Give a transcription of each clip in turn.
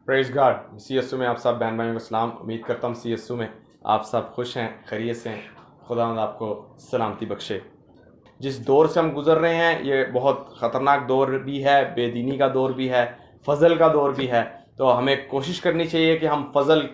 پریز God C S O میں آپ سب بہن بھائیوں کو سلام. امید کرتا ہوں سی ایس او میں آپ سب خوش ہیں، خیریت سے ہیں. خدا آپ کو سلامتی بخشے. جس دور سے ہم گزر رہے ہیں یہ بہت خطرناک دور بھی ہے، بے دینی کا دور بھی ہے، فضل کا دور بھی ہے. تو ہمیں کوشش کرنی چاہیے کہ ہم فضل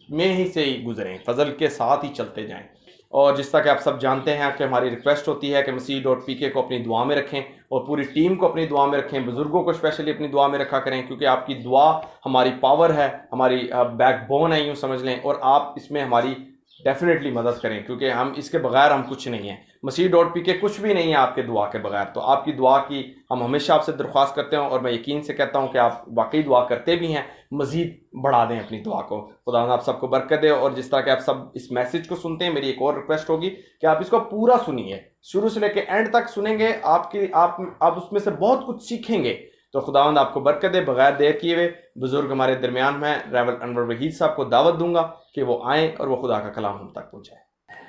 میں ہی سے ہی گزریں، فضل کے ساتھ ہی چلتے جائیں. اور جس طرح کہ آپ سب جانتے ہیں کہ ہماری ریکویسٹ ہوتی ہے کہ مسیح.pk کو اپنی دعا میں رکھیں اور پوری ٹیم کو اپنی دعا میں رکھیں، بزرگوں کو اسپیشلی اپنی دعا میں رکھا کریں، کیونکہ آپ کی دعا ہماری پاور ہے، ہماری بیک بون ہے یوں سمجھ لیں. اور آپ اس میں ہماری ڈیفینیٹلی مدد کریں، کیونکہ ہم اس کے بغیر ہم کچھ نہیں ہیں. مسیح.pk کچھ بھی نہیں ہے آپ کے دعا کے بغیر. تو آپ کی دعا کی ہم ہمیشہ آپ سے درخواست کرتے ہیں، اور میں یقین سے کہتا ہوں کہ آپ واقعی دعا کرتے بھی ہیں. مزید بڑھا دیں اپنی دعا کو. خدا آپ سب کو برکت دے. اور جس طرح کہ آپ سب اس میسج کو سنتے ہیں، میری ایک اور ریکویسٹ ہوگی کہ آپ اس کو پورا سنیے، شروع سے لے کے اینڈ تک سنیں گے. آپ اس میں سے بہت کچھ سیکھیں گے. تو خداوند آپ کو برکت دے. بغیر دیر کیے ہوئے بزرگ ہمارے درمیان میں ریورنڈ انور وحید صاحب کو دعوت دوں گا کہ وہ آئیں اور وہ خدا کا کلام ہم تک پہنچائیں.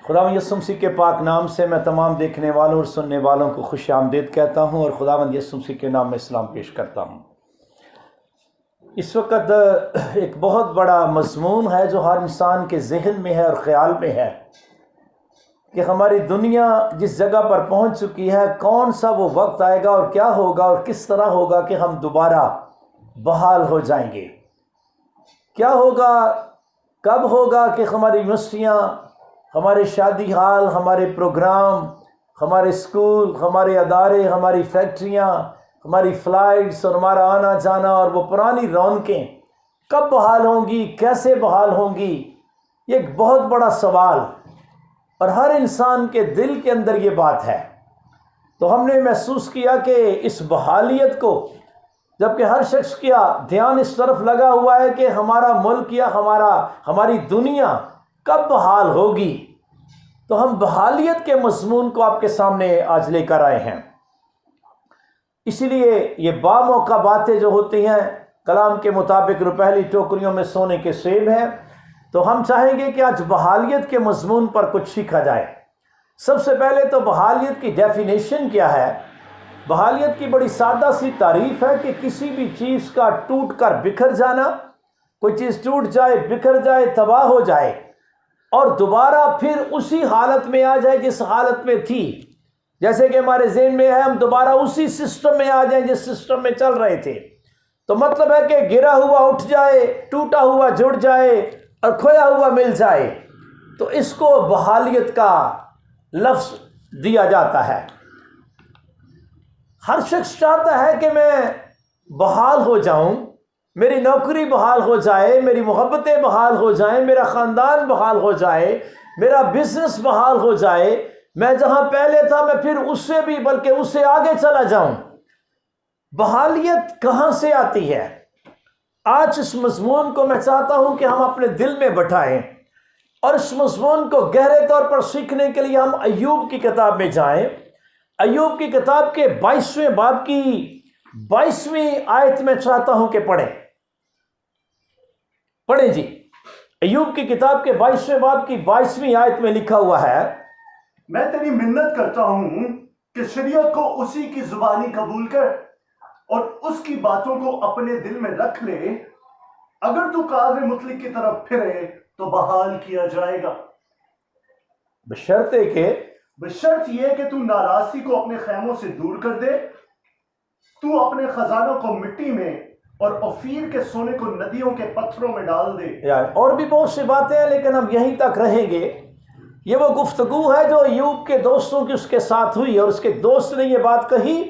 خداوند یسوع مسیح کے پاک نام سے میں تمام دیکھنے والوں اور سننے والوں کو خوش آمدید کہتا ہوں، اور خداوند یسوع مسیح کے نام میں سلام پیش کرتا ہوں. اس وقت ایک بہت بڑا مضمون ہے جو ہر انسان کے ذہن میں ہے اور خیال میں ہے کہ ہماری دنیا جس جگہ پر پہنچ چکی ہے، کون سا وہ وقت آئے گا اور کیا ہوگا اور کس طرح ہوگا کہ ہم دوبارہ بحال ہو جائیں گے. کیا ہوگا، کب ہوگا کہ ہماری یونیورسٹیاں، ہمارے شادی ہال، ہمارے پروگرام، ہمارے اسکول، ہمارے ادارے، ہماری فیکٹریاں، ہماری فلائٹس اور ہمارا آنا جانا اور وہ پرانی رونقیں کب بحال ہوں گی، کیسے بحال ہوں گی؟ یہ ایک بہت بڑا سوال، اور ہر انسان کے دل کے اندر یہ بات ہے. تو ہم نے محسوس کیا کہ اس بحالیت کو، جبکہ ہر شخص کا دھیان اس طرف لگا ہوا ہے کہ ہمارا ملک یا ہماری دنیا کب بحال ہوگی، تو ہم بحالیت کے مضمون کو آپ کے سامنے آج لے کر آئے ہیں. اسی لیے یہ باموقع باتیں جو ہوتی ہیں کلام کے مطابق روپہلی ٹوکریوں میں سونے کے سیب ہیں. تو ہم چاہیں گے کہ آج بحالیت کے مضمون پر کچھ سیکھا جائے. سب سے پہلے تو بحالیت کی ڈیفینیشن کیا ہے؟ بحالیت کی بڑی سادہ سی تعریف ہے کہ کسی بھی چیز کا ٹوٹ کر بکھر جانا، کوئی چیز ٹوٹ جائے، بکھر جائے، تباہ ہو جائے اور دوبارہ پھر اسی حالت میں آ جائے جس حالت میں تھی. جیسے کہ ہمارے ذہن میں ہے ہم دوبارہ اسی سسٹم میں آ جائیں جس سسٹم میں چل رہے تھے. تو مطلب ہے کہ گرا ہوا اٹھ جائے، ٹوٹا ہوا جڑ جائے اور کھویا ہوا مل جائے. تو اس کو بحالیت کا لفظ دیا جاتا ہے. ہر شخص چاہتا ہے کہ میں بحال ہو جاؤں، میری نوکری بحال ہو جائے، میری محبتیں بحال ہو جائیں، میرا خاندان بحال ہو جائے، میرا بزنس بحال ہو جائے، میں جہاں پہلے تھا میں پھر اس سے بھی بلکہ اس سے آگے چلا جاؤں. بحالیت کہاں سے آتی ہے؟ آج اس مضمون کو میں چاہتا ہوں کہ ہم اپنے دل میں بٹھائیں، اور اس مضمون کو گہرے طور پر سیکھنے کے لیے ہم ایوب کی کتاب میں جائیں. ایوب کی کتاب کے 22ویں باب کی 22ویں آیت میں چاہتا ہوں کہ پڑھیں جی. ایوب کی کتاب کے 22ویں باب کی 22ویں آیت میں لکھا ہوا ہے، میں تیری منت کرتا ہوں کہ شریعت کو اسی کی زبانی قبول کر اور اس کی باتوں کو اپنے دل میں رکھ لے. اگر تو قادر مطلق کی طرف پھرے تو بحال کیا جائے گا، بشرط یہ کہ تو ناراضی کو اپنے خیموں سے دور کر دے. تو اپنے خزانوں کو مٹی میں اور اوفیر کے سونے کو ندیوں کے پتھروں میں ڈال دے. اور بھی بہت سی باتیں ہیں لیکن ہم یہیں تک رہیں گے. یہ وہ گفتگو ہے جو ایوب کے دوستوں کی اس کے ساتھ ہوئی، اور اس کے دوست نے یہ بات کہی،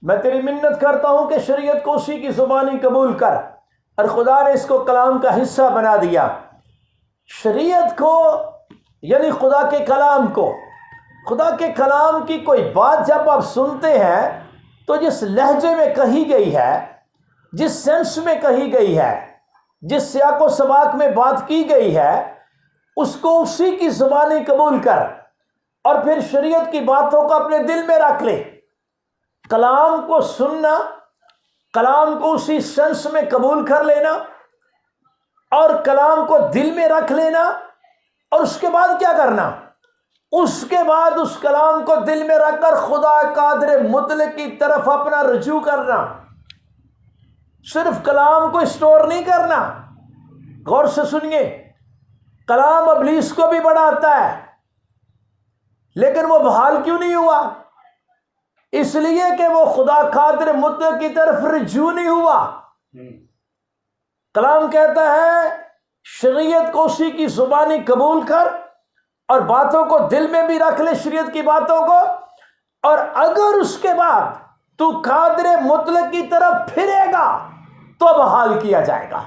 میں تیری منت کرتا ہوں کہ شریعت کو اسی کی زبانی قبول کر. اور خدا نے اس کو کلام کا حصہ بنا دیا. شریعت کو یعنی خدا کے کلام کو. خدا کے کلام کی کوئی بات جب آپ سنتے ہیں تو جس لہجے میں کہی گئی ہے، جس سینس میں کہی گئی ہے، جس سیاق و سباق میں بات کی گئی ہے، اس کو اسی کی زبانی قبول کر اور پھر شریعت کی باتوں کو اپنے دل میں رکھ لے. کلام کو سننا، کلام کو اسی سینس میں قبول کر لینا اور کلام کو دل میں رکھ لینا، اور اس کے بعد کیا کرنا؟ اس کے بعد اس کلام کو دل میں رکھ کر خدا قادر مطلق کی طرف اپنا رجوع کرنا. صرف کلام کو اسٹور نہیں کرنا. غور سے سنیے, کلام ابلیس کو بھی بڑھاتا ہے, لیکن وہ بحال کیوں نہیں ہوا؟ اس لیے کہ وہ خدا قادر مطلق کی طرف رجوع نہیں ہوا. کلام کہتا ہے شریعت کو اسی کی زبانی قبول کر اور باتوں کو دل میں بھی رکھ لے, شریعت کی باتوں کو, اور اگر اس کے بعد تو قادر مطلق کی طرف پھرے گا تو بحال کیا جائے گا.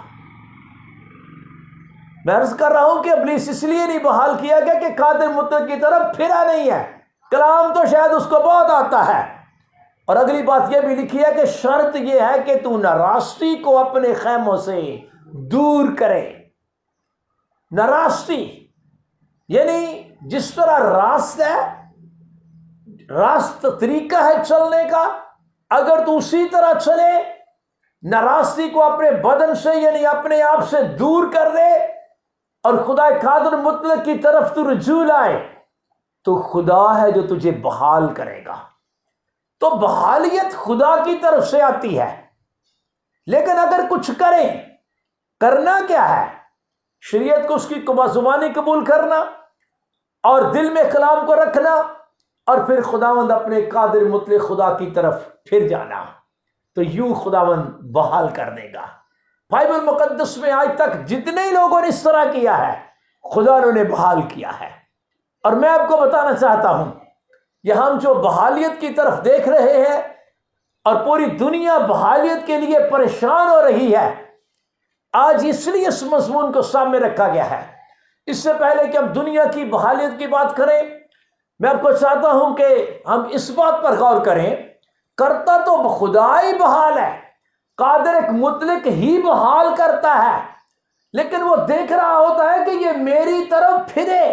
میں عرض کر رہا ہوں کہ ابلیس اس لیے نہیں بحال کیا گیا کہ قادر مطلق کی طرف پھرا نہیں ہے. کلام تو شاید اس کو بہت آتا ہے. اور اگلی بات یہ بھی لکھی ہے کہ شرط یہ ہے کہ تو ناراستی کو اپنے خیموں سے دور کرے. ناراستی یعنی جس طرح راست ہے, راست طریقہ ہے چلنے کا, اگر تو اسی طرح چلے, ناراستی کو اپنے بدن سے یعنی اپنے آپ سے دور کر دے اور خدا قادر مطلق کی طرف تو رجوع لائے, تو خدا ہے جو تجھے بحال کرے گا. تو بحالیت خدا کی طرف سے آتی ہے. لیکن اگر کچھ کریں, کرنا کیا ہے؟ شریعت کو اس کی زبانی قبول کرنا اور دل میں کلام کو رکھنا, اور پھر خداوند اپنے قادر مطلق خدا کی طرف پھر جانا. تو یوں خداوند بحال کر دے گا. بائبل مقدس میں آج تک جتنے لوگوں نے اس طرح کیا ہے, خدا نے انہیں بحال کیا ہے. اور میں آپ کو بتانا چاہتا ہوں, یہ ہم جو بحالیت کی طرف دیکھ رہے ہیں اور پوری دنیا بحالیت کے لیے پریشان ہو رہی ہے, آج اس لیے اس مضمون کو سامنے رکھا گیا ہے. اس سے پہلے کہ ہم دنیا کی بحالیت کی بات کریں, میں آپ کو چاہتا ہوں کہ ہم اس بات پر غور کریں, کرتا تو خدا ہی بحال ہے, قادر ایک مطلق ہی بحال کرتا ہے, لیکن وہ دیکھ رہا ہوتا ہے کہ یہ میری طرف پھرے.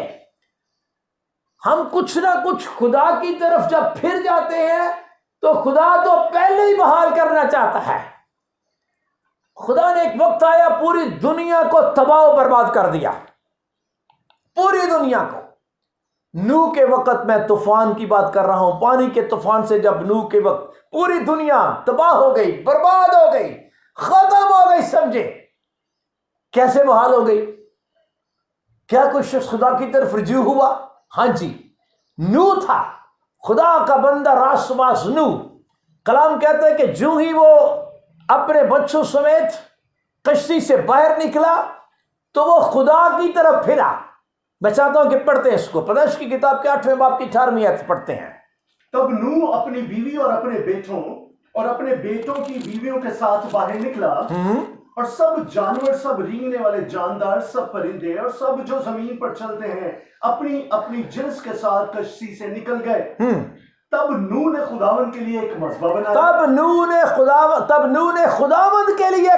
ہم کچھ نہ کچھ خدا کی طرف جب پھر جاتے ہیں تو خدا تو پہلے ہی بحال کرنا چاہتا ہے. خدا نے ایک وقت آیا پوری دنیا کو تباہ و برباد کر دیا, پوری دنیا کو. نوح کے وقت, میں طوفان کی بات کر رہا ہوں, پانی کے طوفان سے جب نوح کے وقت پوری دنیا تباہ ہو گئی, برباد ہو گئی, ختم ہو گئی, سمجھے کیسے بحال ہو گئی؟ کیا کوئی شخص خدا کی طرف رجوع ہوا؟ ہاں جی, نوح تھا, خدا کا بندہ راست باز نوح. کلام کہتا ہے کہ جو ہی وہ اپنے بچوں سمیت کشتی سے باہر نکلا تو وہ خدا کی طرف پھرا. میں چاہتا ہوں کہ پڑھتے ہیں اس کو, پیدائش کی کتاب کے 8ویں باب کی 18ویں آیت پڑھتے ہیں. تب نوح اپنی بیوی اور اپنے بیٹوں اور اپنے بیٹوں کی بیویوں کے ساتھ باہر نکلا, اور سب جانور, سب رینگنے والے جاندار, سب پرندے اور سب جو زمین پر چلتے ہیں اپنی اپنی جنس کے ساتھ کشتی سے نکل گئے. تب نوح نے خداوند کے لیے ایک مذبح بنایا. تب نوح نے خداوند کے لیے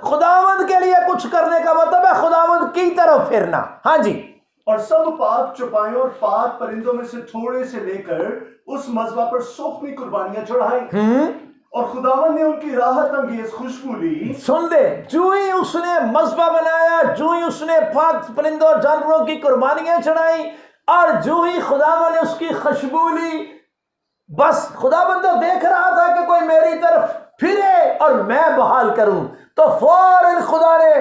خداوند کے لیے کچھ کرنے کا مطلب ہے خداوند کی طرف پھرنا. ہاں جی, اور سب پاک چوپایوں اور پاک پرندوں میں سے تھوڑے سے لے کر اس مذبح پر سوکھنی قربانیاں چڑھائیں, اور خداوند نے ان کی راحت انگیز خوشبو لی. سن لے, جو ہی اس نے مذبح بنایا, جو ہی اس نے پاک پرندوں اور جانوروں کی قربانیاں چڑھائیں, اور جو ہی خداوند نے اس کی خوشبو لی, بس خداوند تو دیکھ رہا تھا کہ کوئی میری طرف پھرے اور میں بحال کروں, تو فوراً خدا نے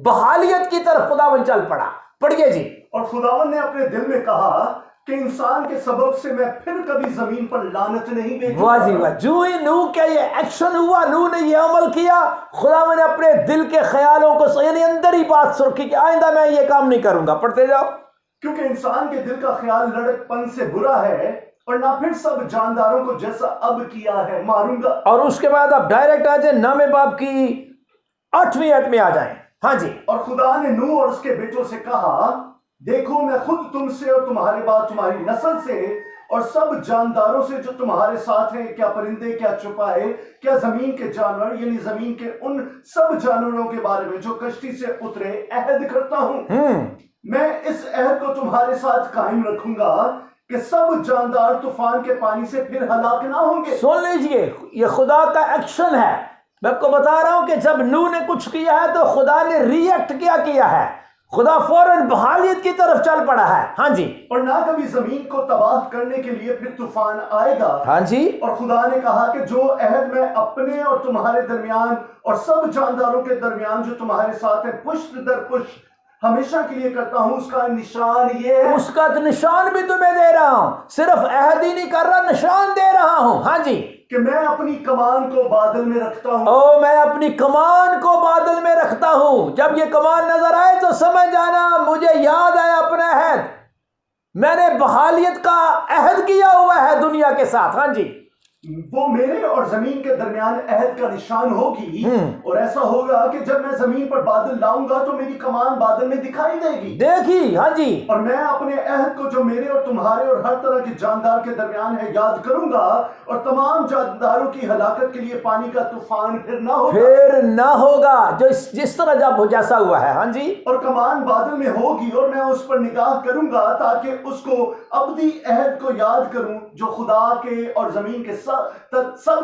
بحالیت کی طرف خداوند چل پڑا. پڑھیے جی. اور خداوند نے اپنے دل میں کہا کہ انسان کے سبب سے میں پھر کبھی زمین پر لعنت نہیں بھیجوں گا. واہ جی واہ, جو ہی نوح کا یہ ایکشن ہوا, نوح نے یہ عمل کیا, خداوند نے اپنے دل کے خیالوں کو یعنی اندر ہی بات سرخی کہ آئندہ میں یہ کام نہیں کروں گا. پڑھتے جاؤ. کیونکہ انسان کے دل کا خیال لڑک پن سے برا ہے, اور نہ پھر سب جانداروں کو جیسا اب کیا ہے ماروں گا. اور اس کے بعد آپ ڈائریکٹ آ جائیں 9ویں باب کی 8ویں آیت میں آ جائیں. ہاں جی. اور خدا نے نوح اور اس کے بیٹوں سے کہا, دیکھو میں خود تم سے اور تمہارے بعد تمہاری نسل سے اور سب جانداروں سے جو تمہارے ساتھ ہیں, کیا پرندے, کیا چوپائے, کیا زمین کے جانور, یعنی زمین کے ان سب جانوروں کے بارے میں جو کشتی سے اترے, عہد کرتا ہوں. میں اس عہد کو تمہارے ساتھ قائم رکھوں گا کہ سب جاندار طوفان کے پانی سے پھر ہلاک نہ ہوں گے. سن لیجئے, یہ خدا کا ایکشن ہے. میں آپ کو بتا رہا ہوں کہ جب نوح نے کچھ کیا ہے تو خدا نے ری ایکٹ کیا ہے. خدا فوراً بحالیت کی طرف چل پڑا ہے. ہاں جی اور نہ کبھی زمین کو تباہ کرنے کے لیے پھر طوفان آئے گا. ہاں جی اور خدا نے کہا کہ جو عہد میں اپنے اور تمہارے درمیان اور سب جانداروں کے درمیان جو تمہارے ساتھ ہے پشت در پشت ہمیشہ کے لیے کرتا ہوں، اس کا نشان یہ ہے اس کا نشان بھی تمہیں دے رہا ہوں. صرف عہد ہی نہیں کر رہا، نشان دے رہا ہوں. ہاں جی کہ میں اپنی کمان کو بادل میں رکھتا ہوں. او میں اپنی کمان کو بادل میں رکھتا ہوں. جب یہ کمان نظر آئے تو سمجھ جانا مجھے یاد آیا اپنا عہد. میں نے بحالیت کا عہد کیا ہوا ہے دنیا کے ساتھ. ہاں جی وہ میرے اور زمین کے درمیان عہد کا نشان ہوگی. اور ایسا ہوگا کہ جب میں زمین پر بادل لاؤں گا تو میری کمان بادل میں دکھائی دے گی. دیکھی. ہاں جی اور میں اپنے عہد کو جو میرے اور تمہارے اور ہر طرح کے جاندار کے درمیان ہے یاد کروں گا، اور تمام جانداروں کی ہلاکت کے لیے پانی کا طوفان پھر نہ ہوگا. پھر نہ ہوگا جو جس طرح جب جیسا ہوا ہے. ہاں جی اور کمان بادل میں ہوگی اور میں اس پر نگاہ کروں گا تاکہ اس کو ابدی عہد کو یاد کروں جو خدا کے اور زمین کے سب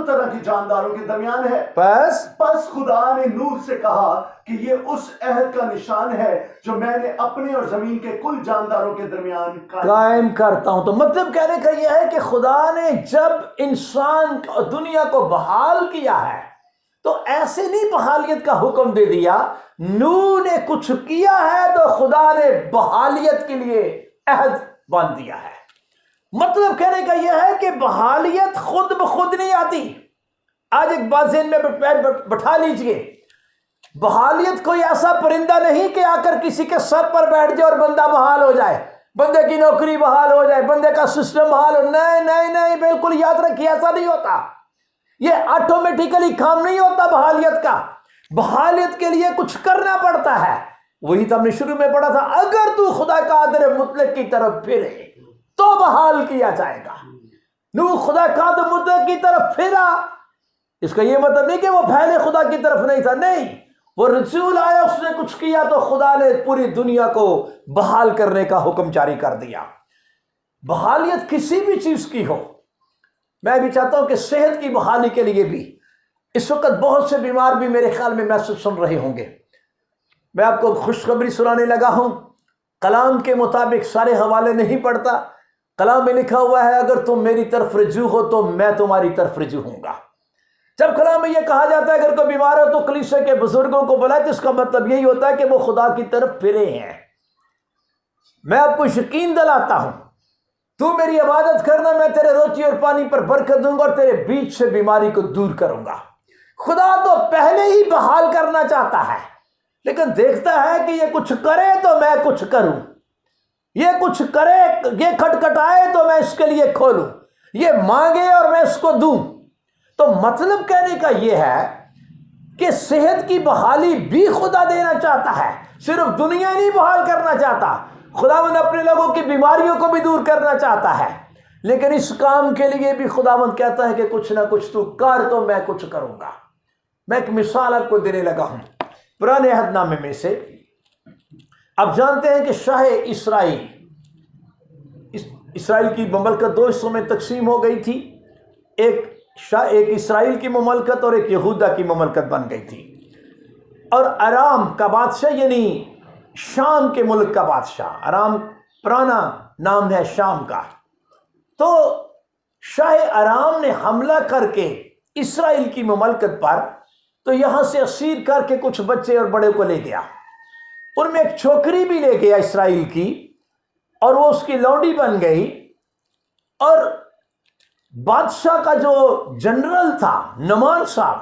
طرح کے جانداروں کے درمیان ہے. پس خدا نے نوح سے کہا کہ یہ اس عہد کا نشان ہے جو میں نے اپنے اور زمین کے کل جانداروں کے درمیان قائم کرتا ہوں. تو مطلب کہنے کا یہ ہے کہ خدا نے جب انسان اور دنیا کو بحال کیا ہے تو ایسے نہیں بحالیت کا حکم دے دیا. نوح نے کچھ کیا ہے تو خدا نے بحالیت کے لیے عہد باندھ دیا ہے. مطلب کہنے کا یہ ہے کہ بحالیت خود بخود نہیں آتی. آج ایک بات ذہن میں بٹھا لیجئے، بحالیت کوئی ایسا پرندہ نہیں کہ آ کر کسی کے سر پر بیٹھ جائے اور بندہ بحال ہو جائے، بندے کی نوکری بحال ہو جائے، بندے کا سسٹم بحال ہو. نہیں نہیں نہیں، بالکل یاد رکھیے ایسا نہیں ہوتا. یہ آٹومیٹیکلی کام نہیں ہوتا بحالیت کا. بحالیت کے لیے کچھ کرنا پڑتا ہے. وہی تو ہم نے شروع میں پڑھا تھا، اگر تو خدا قادر مطلق کی طرف پھرے تو بحال کیا جائے گا. نوح خدا قادر مطلق کی طرف پھرا، اس کا یہ مطلب نہیں کہ وہ پہلے خدا کی طرف نہیں تھا. نہیں، وہ رسول آیا، اس نے کچھ کیا تو خدا نے پوری دنیا کو بحال کرنے کا حکم جاری کر دیا. بحالیت کسی بھی چیز کی ہو. میں بھی چاہتا ہوں کہ صحت کی بحالی کے لیے بھی اس وقت بہت سے بیمار بھی میرے خیال میں میسج سن رہے ہوں گے. میں آپ کو خوشخبری سنانے لگا ہوں. کلام کے مطابق سارے حوالے نہیں پڑھتا. کلام میں لکھا ہوا ہے اگر تم میری طرف رجوع ہو تو میں تمہاری طرف رجوع ہوں گا. جب کلام میں یہ کہا جاتا ہے اگر کوئی بیمار ہو تو کلیسیا کے بزرگوں کو بلائے، تو اس کا مطلب یہی ہوتا ہے کہ وہ خدا کی طرف پھرے ہیں. میں آپ کو یقین دلاتا ہوں، تو میری عبادت کرنا، میں تیرے روٹی اور پانی پر برکت دوں گا اور تیرے بیچ سے بیماری کو دور کروں گا. خدا تو پہلے ہی بحال کرنا چاہتا ہے، لیکن دیکھتا ہے کہ یہ کچھ کرے تو میں کچھ کروں، یہ کچھ کرے، یہ کھٹکھٹائے تو میں اس کے لیے کھولوں، یہ مانگے اور میں اس کو دوں. تو مطلب کہنے کا یہ ہے کہ صحت کی بحالی بھی خدا دینا چاہتا ہے. صرف دنیا نہیں بحال کرنا چاہتا، خداوند اپنے لوگوں کی بیماریوں کو بھی دور کرنا چاہتا ہے. لیکن اس کام کے لیے بھی خداوند کہتا ہے کہ کچھ نہ کچھ تو کر تو میں کچھ کروں گا. میں ایک مثال آپ کو دینے لگا ہوں پرانے عہد نامے میں سے. آپ جانتے ہیں کہ شاہ اسرائیل کی مملکت دو حصوں میں تقسیم ہو گئی تھی. ایک اسرائیل کی مملکت اور ایک یہودا کی مملکت بن گئی تھی. اور ارام کا بادشاہ یعنی شام کے ملک کا بادشاہ، ارام پرانا نام ہے شام کا. تو شاہ ارام نے حملہ کر کے اسرائیل کی مملکت پر، تو یہاں سے اسیر کر کے کچھ بچے اور بڑے کو لے گیا. ان میں ایک چھوکری بھی لے گیا اسرائیل کی، اور وہ اس کی لونڈی بن گئی. اور بادشاہ کا جو جنرل تھا نعمان صاحب،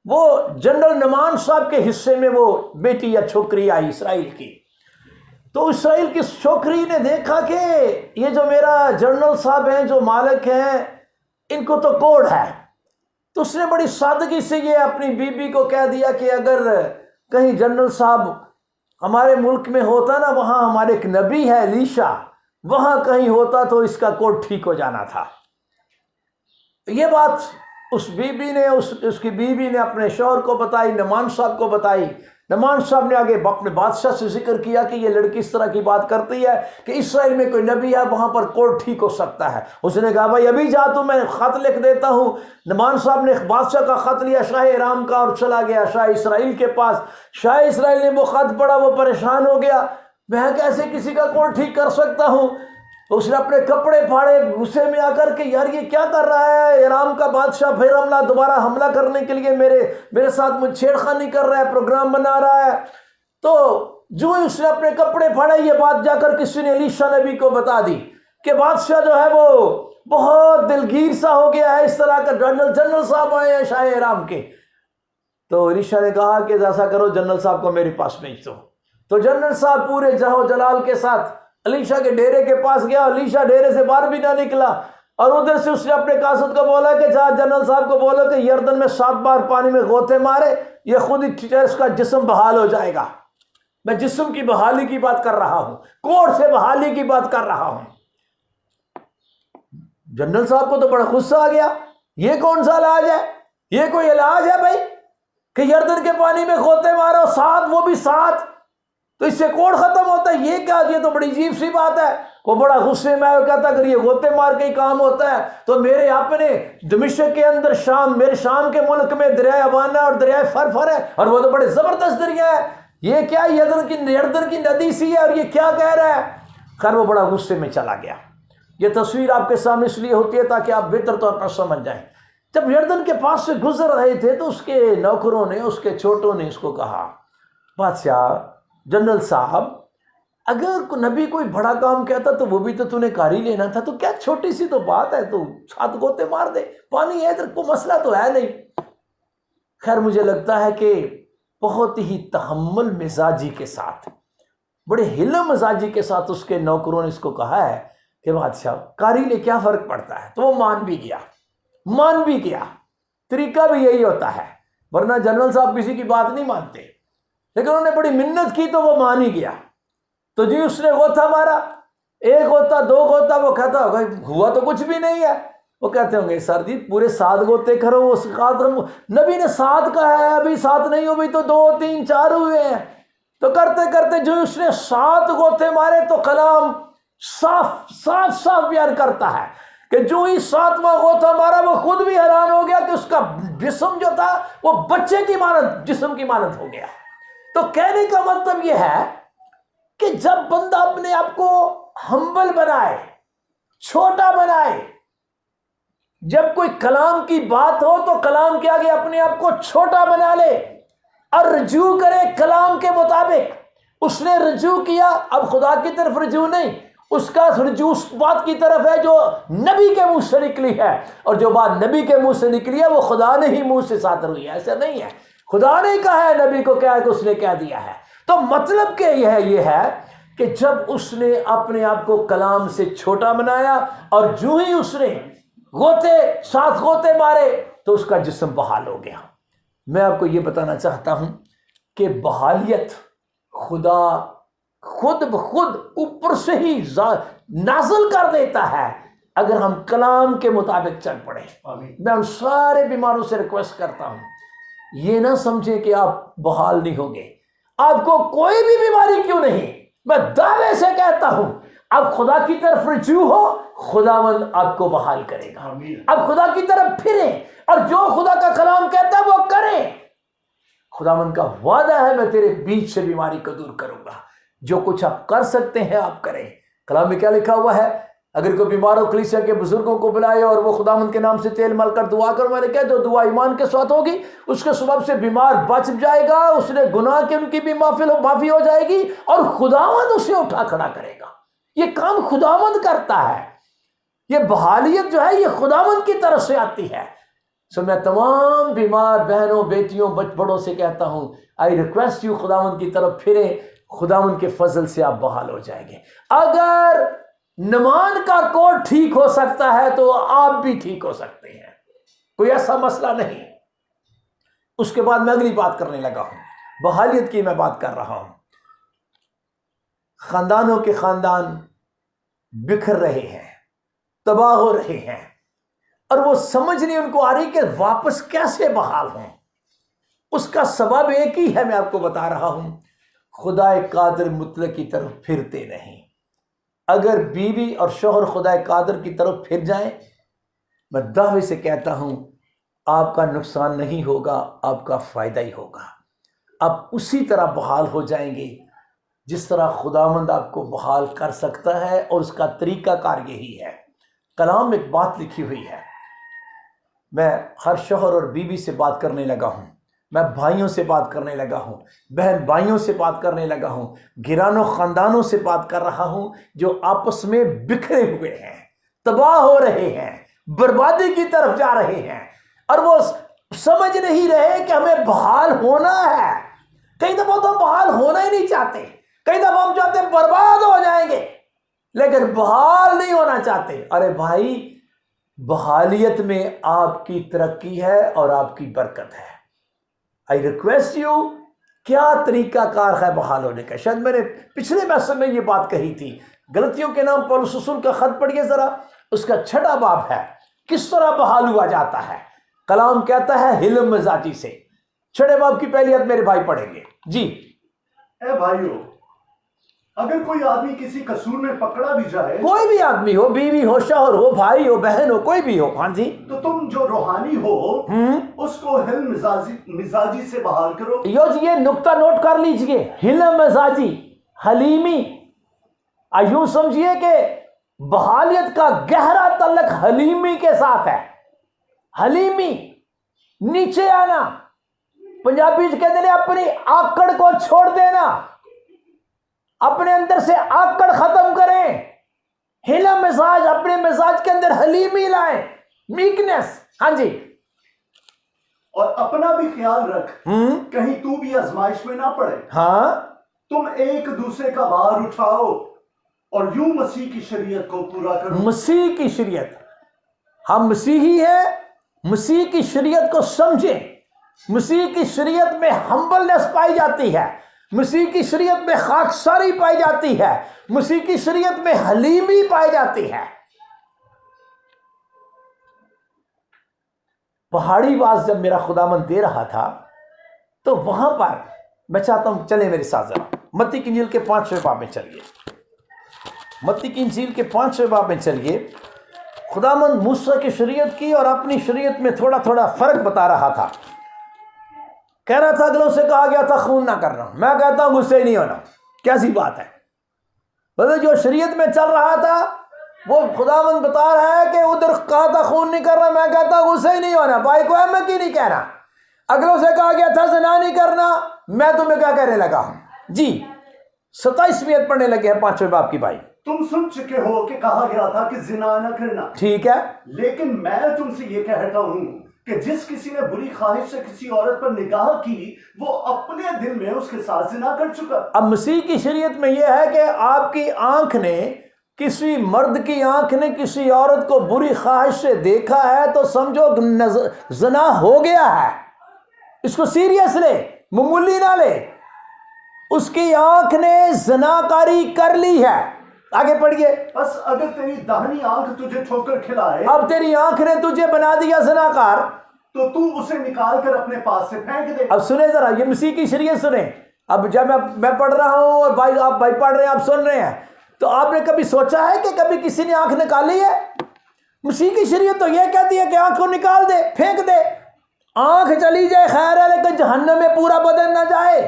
وہ جنرل نعمان صاحب کے حصے میں وہ بیٹی یا چھوکری آئی اسرائیل کی. تو اسرائیل کی چھوکری نے دیکھا کہ یہ جو میرا جنرل صاحب ہیں، جو مالک ہیں، ان کو تو کوڑ ہے. تو اس نے بڑی سادگی سے یہ اپنی بیوی کو کہہ دیا کہ اگر کہیں جنرل صاحب ہمارے ملک میں ہوتا نا، وہاں ہمارے ایک نبی ہے الیشا، وہاں کہیں ہوتا تو اس کا کوڑ ٹھیک ہو جانا تھا. یہ بات اس بیوی نے اس کی بیوی نے اپنے شوہر کو بتائی، نعمان صاحب کو بتائی. نعمان صاحب نے آگے اپنے بادشاہ سے ذکر کیا کہ یہ لڑکی اس طرح کی بات کرتی ہے کہ اسرائیل میں کوئی نبی ہے، وہاں پر کورٹ ٹھیک ہو سکتا ہے۔ اس نے کہا بھائی ابھی جا تو میں خط لکھ دیتا ہوں۔ نعمان صاحب نے بادشاہ کا خط لیا شاہ ارام کا اور چلا گیا شاہ اسرائیل کے پاس۔ شاہ اسرائیل نے وہ خط پڑھا، وہ پریشان ہو گیا، میں کیسے کسی کا کورٹ ٹھیک کر سکتا ہوں؟ اس نے اپنے کپڑے پھاڑے غصے میں آ کر کے، یار یہ کیا کر رہا ہے؟ ارام کا بادشاہ پھر دوبارہ حملہ کرنے کے لیے میرے ساتھ مجھ چھیڑخانی کر رہا ہے، پروگرام بنا رہا ہے۔ تو جو ہی اس نے اپنے کپڑے پھاڑے، یہ بات جا کر کسی نے الیشا نبی کو بتا دی کہ بادشاہ جو ہے وہ بہت دلگیر سا ہو گیا ہے، اس طرح کا جنرل صاحب آئے ہیں شاہ ارام کے۔ تو الیشا نے کہا کہ ایسا کرو جنرل صاحب کو میرے پاس بھیج دو۔ تو جنرل صاحب پورے جہو جلال کے ساتھ الیشا کے ڈیرے کے پاس گیا، الیشا ڈیرے سے باہر بھی نہ نکلا، اور ادھر سے اس نے اپنے قاصد کو بولا کہ جا جنرل صاحب کو بولو کہ یردن میں 7 بار پانی میں غوطے مارے، یہ خود ہی اس کا جسم بحال ہو جائے گا۔ میں جسم کی بحالی کی بات کر رہا ہوں، کوڑ سے بحالی کی بات کر رہا ہوں۔ جنرل صاحب کو تو بڑا غصہ آ گیا، یہ کون سا علاج ہے؟ یہ کوئی علاج ہے بھائی کہ یردن کے پانی میں غوطے مارو 7، وہ بھی 7، تو اس سے کوڑ ختم ہوتا ہے؟ یہ کیا؟ یہ تو بڑی عجیب سی بات ہے۔ وہ بڑا غصے میں کہتا اگر یہ غوطے مار کے ہی کام ہوتا ہے تو میرے اپنے دمشق کے اندر میرے شام کے ملک میں دریائے ابانا اور دریائے فرفر ہے، اور وہ تو بڑے زبردست دریا ہے، یہ کیا یردن کی ندی سی ہے اور یہ کیا کہہ رہا ہے؟ خیر وہ بڑا غصے میں چلا گیا۔ یہ تصویر آپ کے سامنے اس لیے ہوتی ہے تاکہ آپ بہتر طور پر سمجھ جائیں۔ جب یردن کے پاس سے گزر رہے تھے تو اس کے نوکروں نے، اس کے چھوٹوں نے اس کو کہا بادشاہ، جنرل صاحب، اگر نبی کوئی بڑا کام کہتا تو وہ بھی تو نے کر ہی لینا تھا، تو کیا چھوٹی سی تو بات ہے، تو 7 غوطے مار دے، پانی ہے تو کوئی مسئلہ تو ہے نہیں۔ خیر مجھے لگتا ہے کہ بہت ہی تحمل مزاجی کے ساتھ، بڑے حلم مزاجی کے ساتھ اس کے نوکروں نے اس کو کہا ہے کہ بادشاہ کاری لے کیا فرق پڑتا ہے، تو وہ مان بھی گیا۔ طریقہ بھی یہی ہوتا ہے، ورنہ جنرل صاحب کسی کی بات نہیں مانتے، لیکن انہوں نے بڑی منت کی تو وہ مان ہی گیا۔ تو جی اس نے غوطہ مارا، 1 غوطہ 2 غوطہ، وہ کہتا ہوگا ہوا تو کچھ بھی نہیں ہے، وہ کہتے ہوں گے سر جی پورے 7 غوطے کرو، اس نبی نے 7 کہا ہے، ابھی 7 نہیں ہوئی تو 2 3 4 ہوئے ہیں۔ تو کرتے کرتے جو اس نے 7 غوطے مارے تو کلام صاف بیان کرتا ہے کہ جو ہی 7واں غوطہ مارا وہ خود بھی حیران ہو گیا کہ اس کا جسم جو تھا وہ بچے کی مانند، جسم کی مانند ہو گیا۔ تو کہنے کا مطلب یہ ہے کہ جب بندہ اپنے آپ کو ہمبل بنائے، چھوٹا بنائے، جب کوئی کلام کی بات ہو تو کلام کے آگے اپنے آپ کو چھوٹا بنا لے اور رجوع کرے کلام کے مطابق۔ اس نے رجوع کیا، اب خدا کی طرف رجوع نہیں، اس کا رجوع اس بات کی طرف ہے جو نبی کے منہ سے نکلی ہے، اور جو بات نبی کے منہ سے نکلی ہے وہ خدا نے ہی منہ سے صادر ہوئی ہے، ایسا نہیں ہے خدا نے کہا ہے نبی کو کیا ہے کہ اس نے کہہ دیا ہے۔ تو مطلب کہ یہ ہے کہ جب اس نے اپنے آپ کو کلام سے چھوٹا بنایا اور جو ہی اس نے 7 غوطے مارے تو اس کا جسم بحال ہو گیا۔ میں آپ کو یہ بتانا چاہتا ہوں کہ بحالیت خدا خود بخود اوپر سے ہی نازل کر دیتا ہے اگر ہم کلام کے مطابق چل پڑے۔ میں ان سارے بیماروں سے ریکویسٹ کرتا ہوں یہ نہ سمجھیں کہ آپ بحال نہیں ہوں گے، آپ کو کوئی بھی بیماری کیوں نہیں، میں دعوے سے کہتا ہوں اب خدا کی طرف رجوع ہو، خداوند آپ کو بحال کرے گا۔ اب خدا کی طرف پھریں اور جو خدا کا کلام کہتا ہے وہ کریں۔ خداوند کا وعدہ ہے میں تیرے بیچ سے بیماری کو دور کروں گا۔ جو کچھ آپ کر سکتے ہیں آپ کریں۔ کلام میں کیا لکھا ہوا ہے؟ اگر کوئی بیمار ہو کلیسیا کے بزرگوں کو بلائے اور وہ خداوند کے نام سے تیل مل کر دعا کرو، میں نے کہا جو دعا ایمان کے ساتھ ہوگی اس کے سبب سے بیمار بچ جائے گا، اس نے گناہ کی ان کی بھی معافی ہو جائے گی اور خداوند اسے اٹھا کھڑا کرے گا۔ یہ کام خداوند کرتا ہے، یہ بحالیت جو ہے یہ خداوند کی طرف سے آتی ہے۔ سو میں تمام بیمار بہنوں بیٹیوں بڑوں سے کہتا ہوں آئی ریکویسٹ یو خداوند کی طرف پھریں، خداوند کے فضل سے آپ بحال ہو جائیں گے۔ اگر نعمان کا کوڑ ٹھیک ہو سکتا ہے تو آپ بھی ٹھیک ہو سکتے ہیں، کوئی ایسا مسئلہ نہیں۔ اس کے بعد میں اگلی بات کرنے لگا ہوں، بحالیت کی میں بات کر رہا ہوں۔ خاندانوں کے خاندان بکھر رہے ہیں، تباہ ہو رہے ہیں، اور وہ سمجھ نہیں ان کو آ رہی کہ واپس کیسے بحال ہوں۔ اس کا سبب ایک ہی ہے، میں آپ کو بتا رہا ہوں، خدا قادر مطلق کی طرف پھرتے نہیں۔ اگر بیوی اور شوہر خدا قادر کی طرف پھر جائیں، میں دعوے سے کہتا ہوں آپ کا نقصان نہیں ہوگا، آپ کا فائدہ ہی ہوگا۔ آپ اسی طرح بحال ہو جائیں گے جس طرح خداوند آپ کو بحال کر سکتا ہے، اور اس کا طریقہ کار یہی ہے۔ کلام میں ایک بات لکھی ہوئی ہے، میں ہر شوہر اور بیوی سے بات کرنے لگا ہوں، میں بھائیوں سے بات کرنے لگا ہوں، بہن بھائیوں سے بات کرنے لگا ہوں، گھرانوں خاندانوں سے بات کر رہا ہوں جو آپس میں بکھرے ہوئے ہیں، تباہ ہو رہے ہیں، بربادی کی طرف جا رہے ہیں، اور وہ سمجھ نہیں رہے کہ ہمیں بحال ہونا ہے۔ کئی دفعہ تو ہم بحال ہونا ہی نہیں چاہتے، کئی دفعہ ہم چاہتے ہیں برباد ہو جائیں گے، لیکن بحال نہیں ہونا چاہتے۔ ارے بھائی، بحالیت میں آپ کی ترقی ہے اور آپ کی برکت ہے۔ آئی ریکویسٹ یو، کیا طریقہ کار ہے بحال ہونے کا؟ شاید میں نے پچھلے میسج میں یہ بات کہی تھی، غلطیوں کے نام پولس رسول کا خط پڑھیے ذرا، اس کا 6واں باب ہے، کس طرح بحال ہوا جاتا ہے۔ کلام کہتا ہے حلم مزاجی سے۔ 6 باب کی پہلی آیت میرے بھائی پڑھیں گے جی۔ اے بھائیو، اگر کوئی آدمی کسی قصور میں پکڑا بھی جائے، کوئی بھی آدمی ہو، بیوی ہو، شوہر ہو، بھائی ہو، بہن ہو، کوئی بھی ہو، ہاں جی، تو تم جو روحانی ہو اس کو حلم مزاجی سے بحال کرو۔ یہ نقطہ نوٹ کر لیجئے، حلم مزاجی، حلیمی۔ یوں سمجھیے کہ بحالیت کا گہرا تعلق حلیمی کے ساتھ ہے۔ حلیمی، نیچے آنا، پنجابی کہتے ہیں اپنی آکڑ کو چھوڑ دینا، اپنے اندر سے آکڑ ختم کریں۔ حلم مزاج، اپنے مزاج کے اندر حلیمی لائیں، میکنس، ہاں جی۔ اور اپنا بھی خیال رکھ، کہیں تو بھی آزمائش میں نہ پڑے۔ ہاں، تم ایک دوسرے کا بھار اٹھاؤ اور یوں مسیح کی شریعت کو پورا کرو۔ مسیح کی شریعت، ہم مسیحی ہیں، مسیح کی شریعت کو سمجھیں۔ مسیح کی شریعت میں ہمبلنس پائی جاتی ہے، مسیح کی شریعت میں خاکساری پائی جاتی ہے، مسیح کی شریعت میں حلیمی پائی جاتی ہے۔ پہاڑی باز جب میرا خداوند دے رہا تھا تو وہاں پر میں چاہتا ہوں چلیں میرے ساتھ ذرا متی کی انجیل کے 5ویں باب میں چلیے، متی کی انجیل کے 5ویں باب میں چلیے۔ خداوند موسیٰ کی شریعت کی اور اپنی شریعت میں تھوڑا تھوڑا فرق بتا رہا تھا۔ کہہ رہا تھا اگلوں سے کہا گیا تھا خون نہ کرنا، میں کہتا ہوں غصے نہیں ہونا۔ کیسی بات ہے؟ جو شریعت میں چل رہا تھا وہ خداوند بتا رہا ہے کہ ادھر کہا تھا خون نہیں کرنا، میں کہتا ہوں غصے ہی نہیں ہونا، بھائی کو احمد کی نہیں کہنا۔ اگلوں سے کہا گیا تھا زنا نہیں کرنا، میں تمہیں کیا کہنے لگا ہوں جی۔ 27ویں آیت پڑھنے لگے ہیں 5ویں باب کی بھائی۔ تم سن چکے ہو کہ کہا گیا تھا کہ زنا نہ کرنا، ٹھیک ہے، لیکن میں تم سے یہ کہتا ہوں کہ جس کسی نے بری خواہش سے کسی عورت پر نگاہ کی وہ اپنے دل میں اس کے ساتھ زنا کر چکا۔ اب مسیح کی شریعت میں یہ ہے کہ آپ کی آنکھ نے، کسی مرد کی آنکھ نے کسی عورت کو بری خواہش سے دیکھا ہے تو سمجھو زنا ہو گیا ہے، اس کو سیریس لے، معمولی نہ لے۔ اس کی آنکھ نے زناکاری کر لی ہے۔ آگے پڑھیے۔ بس اگر تیری داہنی آنکھ تجھے ٹھوکر کھلائے اب تیری آنکھ نے تجھے بنا دیا زناکار تو تو اسے نکال کر اپنے پاس سے پھینک دے۔ اب سنیں ذرا، یہ مسیح کی شریعت سنیں۔ اب جب میں پڑھ رہا ہوں اور بھائی آپ بھائی پڑھ رہے ہیں، آپ سن رہے ہیں، تو آپ نے کبھی سوچا ہے کہ کبھی کسی نے آنکھ نکالی ہے؟ مسیح کی شریعت تو یہ کہتی ہے کہ آنکھ کو نکال دے، پھینک دے، آنکھ چلی جائے خیر ہے، لیکن جہنم میں پورا بدن نہ جائے۔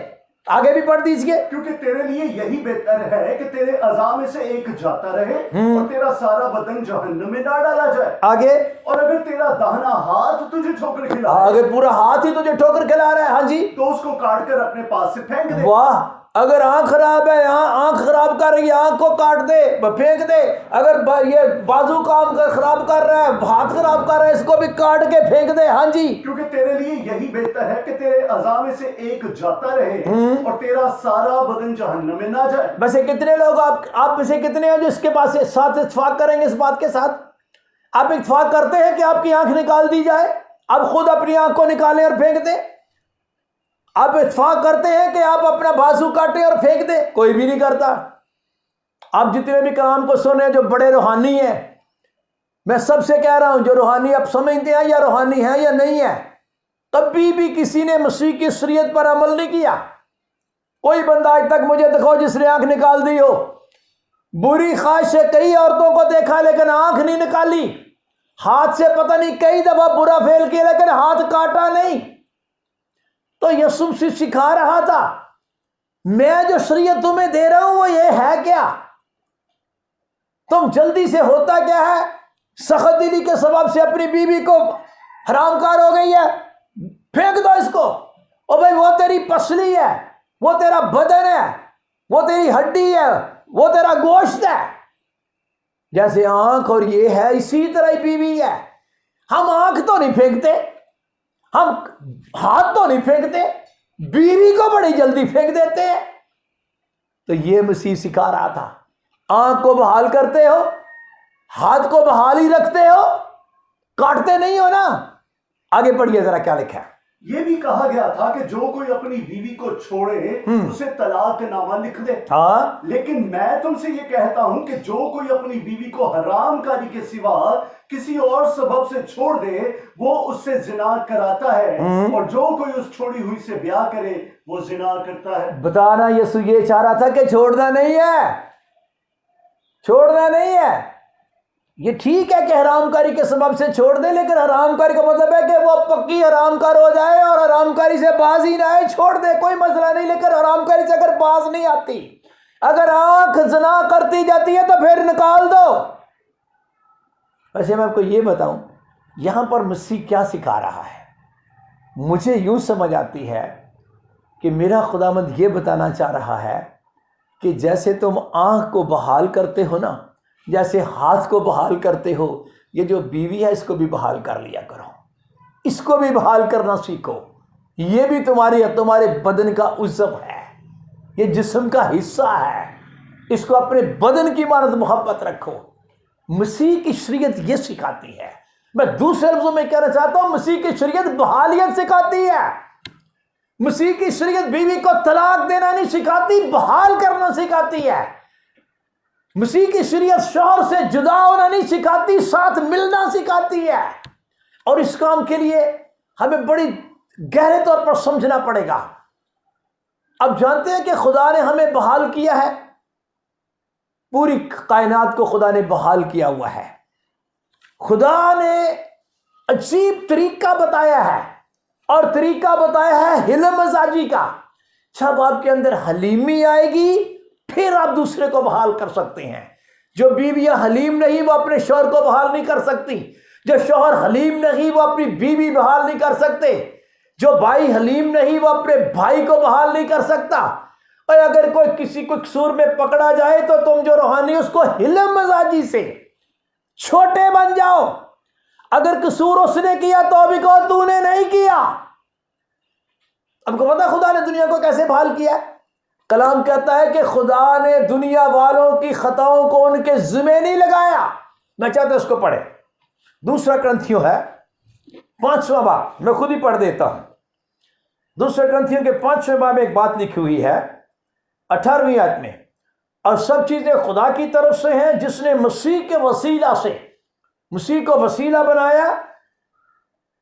آگے بھی پڑھ دیجئے۔ کیونکہ تیرے لیے یہی بہتر ہے کہ تیرے اعضاء میں سے ایک جاتا رہے اور تیرا سارا بدن جہنم میں نہ ڈالا جائے۔ آگے، اور اگر تیرا داہنا ہاتھ تجھے ٹھوکر کھلائے اگر پورا ہاتھ ہی تجھے ٹھوکر کھلا رہا ہے، ہاں جی، تو اس کو کاٹ کر اپنے پاس سے پھینک دے۔ واہ، اگر آنکھ خراب ہے، آنکھ خراب کر رہی ہے، آنکھ کو کاٹ دے، پھینک دے۔ اگر یہ بازو کام خراب کر رہا ہے، ہاتھ خراب کر رہا ہے، اس کو بھی کاٹ کے پھینک دے، ہاں جی۔ کیونکہ تیرے لیے یہی بہتر ہے کہ تیرے اعضاء میں سے ایک جاتا رہے اور تیرا سارا بدن جہنم میں نہ جائے۔ ویسے کتنے لوگ آپ میں سے کتنے ہیں جو اس کے پاس ساتھ اتفاق کریں گے اس بات کے ساتھ؟ آپ اتفاق کرتے ہیں کہ آپ کی آنکھ نکال دی جائے؟ آپ خود اپنی آنکھ کو نکالیں اور پھینک دیں؟ آپ اتفاق کرتے ہیں کہ آپ اپنا بازو کاٹیں اور پھینک دیں؟ کوئی بھی نہیں کرتا۔ آپ جتنے بھی کلام کو سنیں جو بڑے روحانی ہیں، میں سب سے کہہ رہا ہوں جو روحانی آپ سمجھتے ہیں یا روحانی ہیں یا نہیں ہے، کبھی بھی کسی نے مسیح کی شریعت پر عمل نہیں کیا. کوئی بندہ آج تک مجھے دکھاؤ جس نے آنکھ نکال دی ہو. بری خواہش سے کئی عورتوں کو دیکھا لیکن آنکھ نہیں نکالی. ہاتھ سے پتہ نہیں کئی دفعہ برا فعل کیا لیکن ہاتھ کاٹا نہیں. تو یسوع مسیح سکھا رہا تھا میں جو شریعت تمہیں دے رہا ہوں وہ یہ ہے کیا. تم جلدی سے ہوتا کیا ہے سخت دلی کے سبب سے اپنی بیوی کو حرام کار ہو گئی ہے پھینک دو اس کو. او بھائی وہ تیری پسلی ہے, وہ تیرا بدن ہے, وہ تیری ہڈی ہے, وہ تیرا گوشت ہے. جیسے آنکھ اور یہ ہے اسی طرح ہی بیوی ہے. ہم آنکھ تو نہیں پھینکتے, ہم ہاتھ تو نہیں پھینکتے, بیوی کو بڑی جلدی پھینک دیتے ہیں. تو یہ مسیح سکھا رہا تھا آنکھ کو بحال کرتے ہو, ہاتھ کو بحال ہی رکھتے ہو, کاٹتے نہیں ہو نا. آگے پڑھیے ذرا کیا لکھا ہے. یہ بھی کہا گیا تھا کہ جو کوئی اپنی بیوی کو چھوڑے اسے طلاق نامہ لکھ دے. ہاں لیکن میں تم سے یہ کہتا ہوں کہ جو کوئی اپنی بیوی کو حرام کاری کے سوا کسی اور سبب سے چھوڑ دے وہ اس سے زنا کراتا ہے, اور جو کوئی اس چھوڑی ہوئی سے بیاہ کرے وہ زنا کرتا ہے. بتانا یسوع یہ چاہ رہا تھا کہ چھوڑنا نہیں ہے, چھوڑنا نہیں ہے. یہ ٹھیک ہے کہ حرام کاری کے سبب سے چھوڑ دے, لیکن حرام کاری کا مطلب ہے کہ وہ پکی حرام کار ہو جائے اور حرام کاری سے باز ہی نہ آئے. چھوڑ دے کوئی مسئلہ نہیں, لیکن حرام کاری سے اگر باز نہیں آتی, اگر آنکھ زنا کرتی جاتی ہے تو پھر نکال دو. ویسے میں آپ کو یہ بتاؤں یہاں پر مسیح کیا سکھا رہا ہے. مجھے یوں سمجھ آتی ہے کہ میرا خداوند یہ بتانا چاہ رہا ہے کہ جیسے تم آنکھ کو بحال کرتے ہو نا, جیسے ہاتھ کو بحال کرتے ہو, یہ جو بیوی ہے اس کو بھی بحال کر لیا کرو, اس کو بھی بحال کرنا سیکھو. یہ بھی تمہارے بدن کا عضو ہے, یہ جسم کا حصہ ہے, اس کو اپنے بدن کی مانند محبت رکھو. مسیح کی شریعت یہ سکھاتی ہے. میں دوسرے لفظوں میں کہنا چاہتا ہوں مسیح کی شریعت بحالیت سکھاتی ہے. مسیح کی شریعت بیوی کو طلاق دینا نہیں سکھاتی, بحال کرنا سکھاتی ہے. مسیح کی شریعت شوہر سے جدا ہونا نہیں سکھاتی, ساتھ ملنا سکھاتی ہے. اور اس کام کے لیے ہمیں بڑی گہرے طور پر سمجھنا پڑے گا. اب جانتے ہیں کہ خدا نے ہمیں بحال کیا ہے, پوری کائنات کو خدا نے بحال کیا ہوا ہے. خدا نے عجیب طریقہ بتایا ہے, اور طریقہ بتایا ہے حلم مزاجی کا. جب آپ کے اندر حلیمی آئے گی پھر آپ دوسرے کو بحال کر سکتے ہیں. جو بیویاں حلیم نہیں وہ اپنے شوہر کو بحال نہیں کر سکتی, جو شوہر حلیم نہیں وہ اپنی بیوی بحال نہیں کر سکتے, جو بھائی حلیم نہیں وہ اپنے بھائی کو بحال نہیں کر سکتا. اور اگر کوئی کسی کو قصور میں پکڑا جائے تو تم جو روحانی اس کو حلم مزاجی سے چھوٹے بن جاؤ. اگر قصور اس نے کیا تو ابھی کہو تو نے نہیں کیا. اب کو پتا خدا نے دنیا کو کیسے بحال کیا ہے؟ کلام کہتا ہے کہ خدا نے دنیا والوں کی خطاؤں کو ان کے ذمہ نہیں لگایا. میں چاہتا ہوں اس کو پڑھے. دوسرا کرنتھیوں ہے 5واں باب, میں خود ہی پڑھ دیتا ہوں. دوسرے کرنتھیوں کے 5ویں باب میں ایک بات لکھی ہوئی ہے 18ویں آیت میں, اور سب چیزیں خدا کی طرف سے ہیں جس نے مسیح کے وسیلہ سے, مسیح کو وسیلہ بنایا,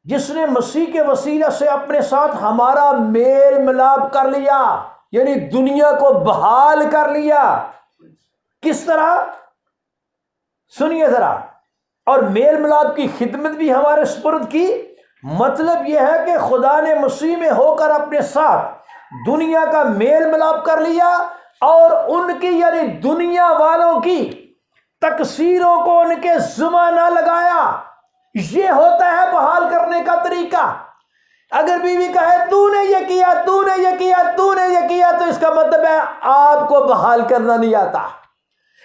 جس نے مسیح کے وسیلہ سے اپنے ساتھ ہمارا میل ملاپ کر لیا, یعنی دنیا کو بحال کر لیا. کس طرح سنیے ذرا. اور میل ملاپ کی خدمت بھی ہمارے سپرد کی. مطلب یہ ہے کہ خدا نے مسیح میں ہو کر اپنے ساتھ دنیا کا میل ملاپ کر لیا, اور ان کی یعنی دنیا والوں کی تقصیروں کو ان کے ذمہ نہ لگایا. یہ ہوتا ہے بحال کرنے کا طریقہ. اگر بیوی کہے تو نے یہ کیا, تو نے یہ کیا, تو نے یہ کیا, تو اس کا مطلب ہے آپ کو بحال کرنا نہیں آتا.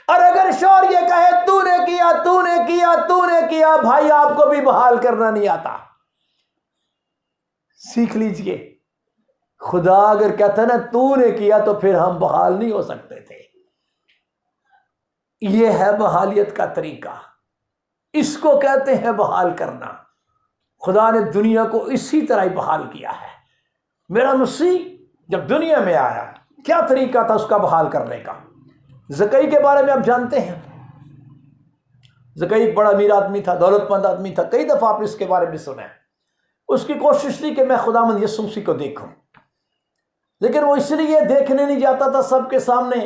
اور اگر شوہر یہ کہے تو نے کیا, تو نے کیا, تو نے کیا, بھائی آپ کو بھی بحال کرنا نہیں آتا. سیکھ لیجئے. خدا اگر کہتا ہے نا تو نے کیا تو پھر ہم بحال نہیں ہو سکتے تھے. یہ ہے بحالیت کا طریقہ, اس کو کہتے ہیں بحال کرنا. خدا نے دنیا کو اسی طرح ہی بحال کیا ہے. میرا مسیح جب دنیا میں آیا کیا طریقہ تھا اس کا بحال کرنے کا؟ زکئی کے بارے میں آپ جانتے ہیں. زکئی ایک بڑا امیر آدمی تھا, دولت مند آدمی تھا. کئی دفعہ آپ اس کے بارے میں سنیں. اس کی کوشش تھی کہ میں خداوند یسوع مسیح کو دیکھوں، لیکن وہ اس لیے دیکھنے نہیں جاتا تھا سب کے سامنے،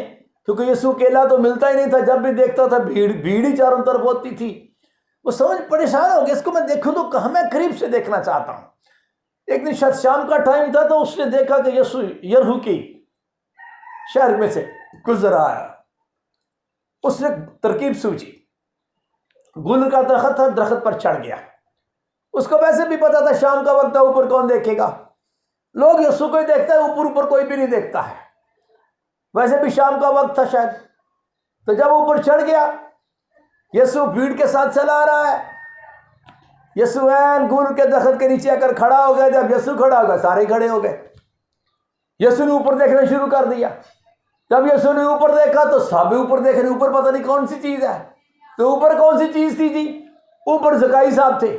کیونکہ یسوع اکیلا تو ملتا ہی نہیں تھا، جب بھی دیکھتا تھا بھیڑ ہی چاروں طرف ہوتی تھی۔ وہ سمجھ پریشان ہو گیا، اس کو میں دیکھوں تو کہاں، میں قریب سے دیکھنا چاہتا ہوں۔ ایک دن شاید شام کا ٹائم تھا، تو اس نے دیکھا کہ یسوع یرہو کی شہر میں سے گزر آیا۔ اس نے ترکیب سوچی، گل کا درخت تھا، درخت پر چڑھ گیا۔ اس کو ویسے بھی پتا تھا شام کا وقت ہے، اوپر کون دیکھے گا، لوگ یسوع کو ہی دیکھتا ہے، اوپر کوئی بھی نہیں دیکھتا ہے۔ ویسے بھی شام کا وقت تھا شاید، تو جب اوپر چڑھ گیا، یسوع بھیڑ کے ساتھ چلا آ رہا ہے۔ یسوع عین گل کے درخت کے نیچے آ کر کھڑا ہو گیا۔ جب یسوع کھڑا ہو گیا، سارے کھڑے ہو گئے۔ یسوع نے اوپر دیکھنا شروع کر دیا۔ جب یسوع نے اوپر دیکھا تو سب اوپر دیکھ رہے، اوپر پتہ نہیں کون سی چیز ہے۔ تو اوپر کون سی چیز تھی جی؟ اوپر زکائی صاحب تھے،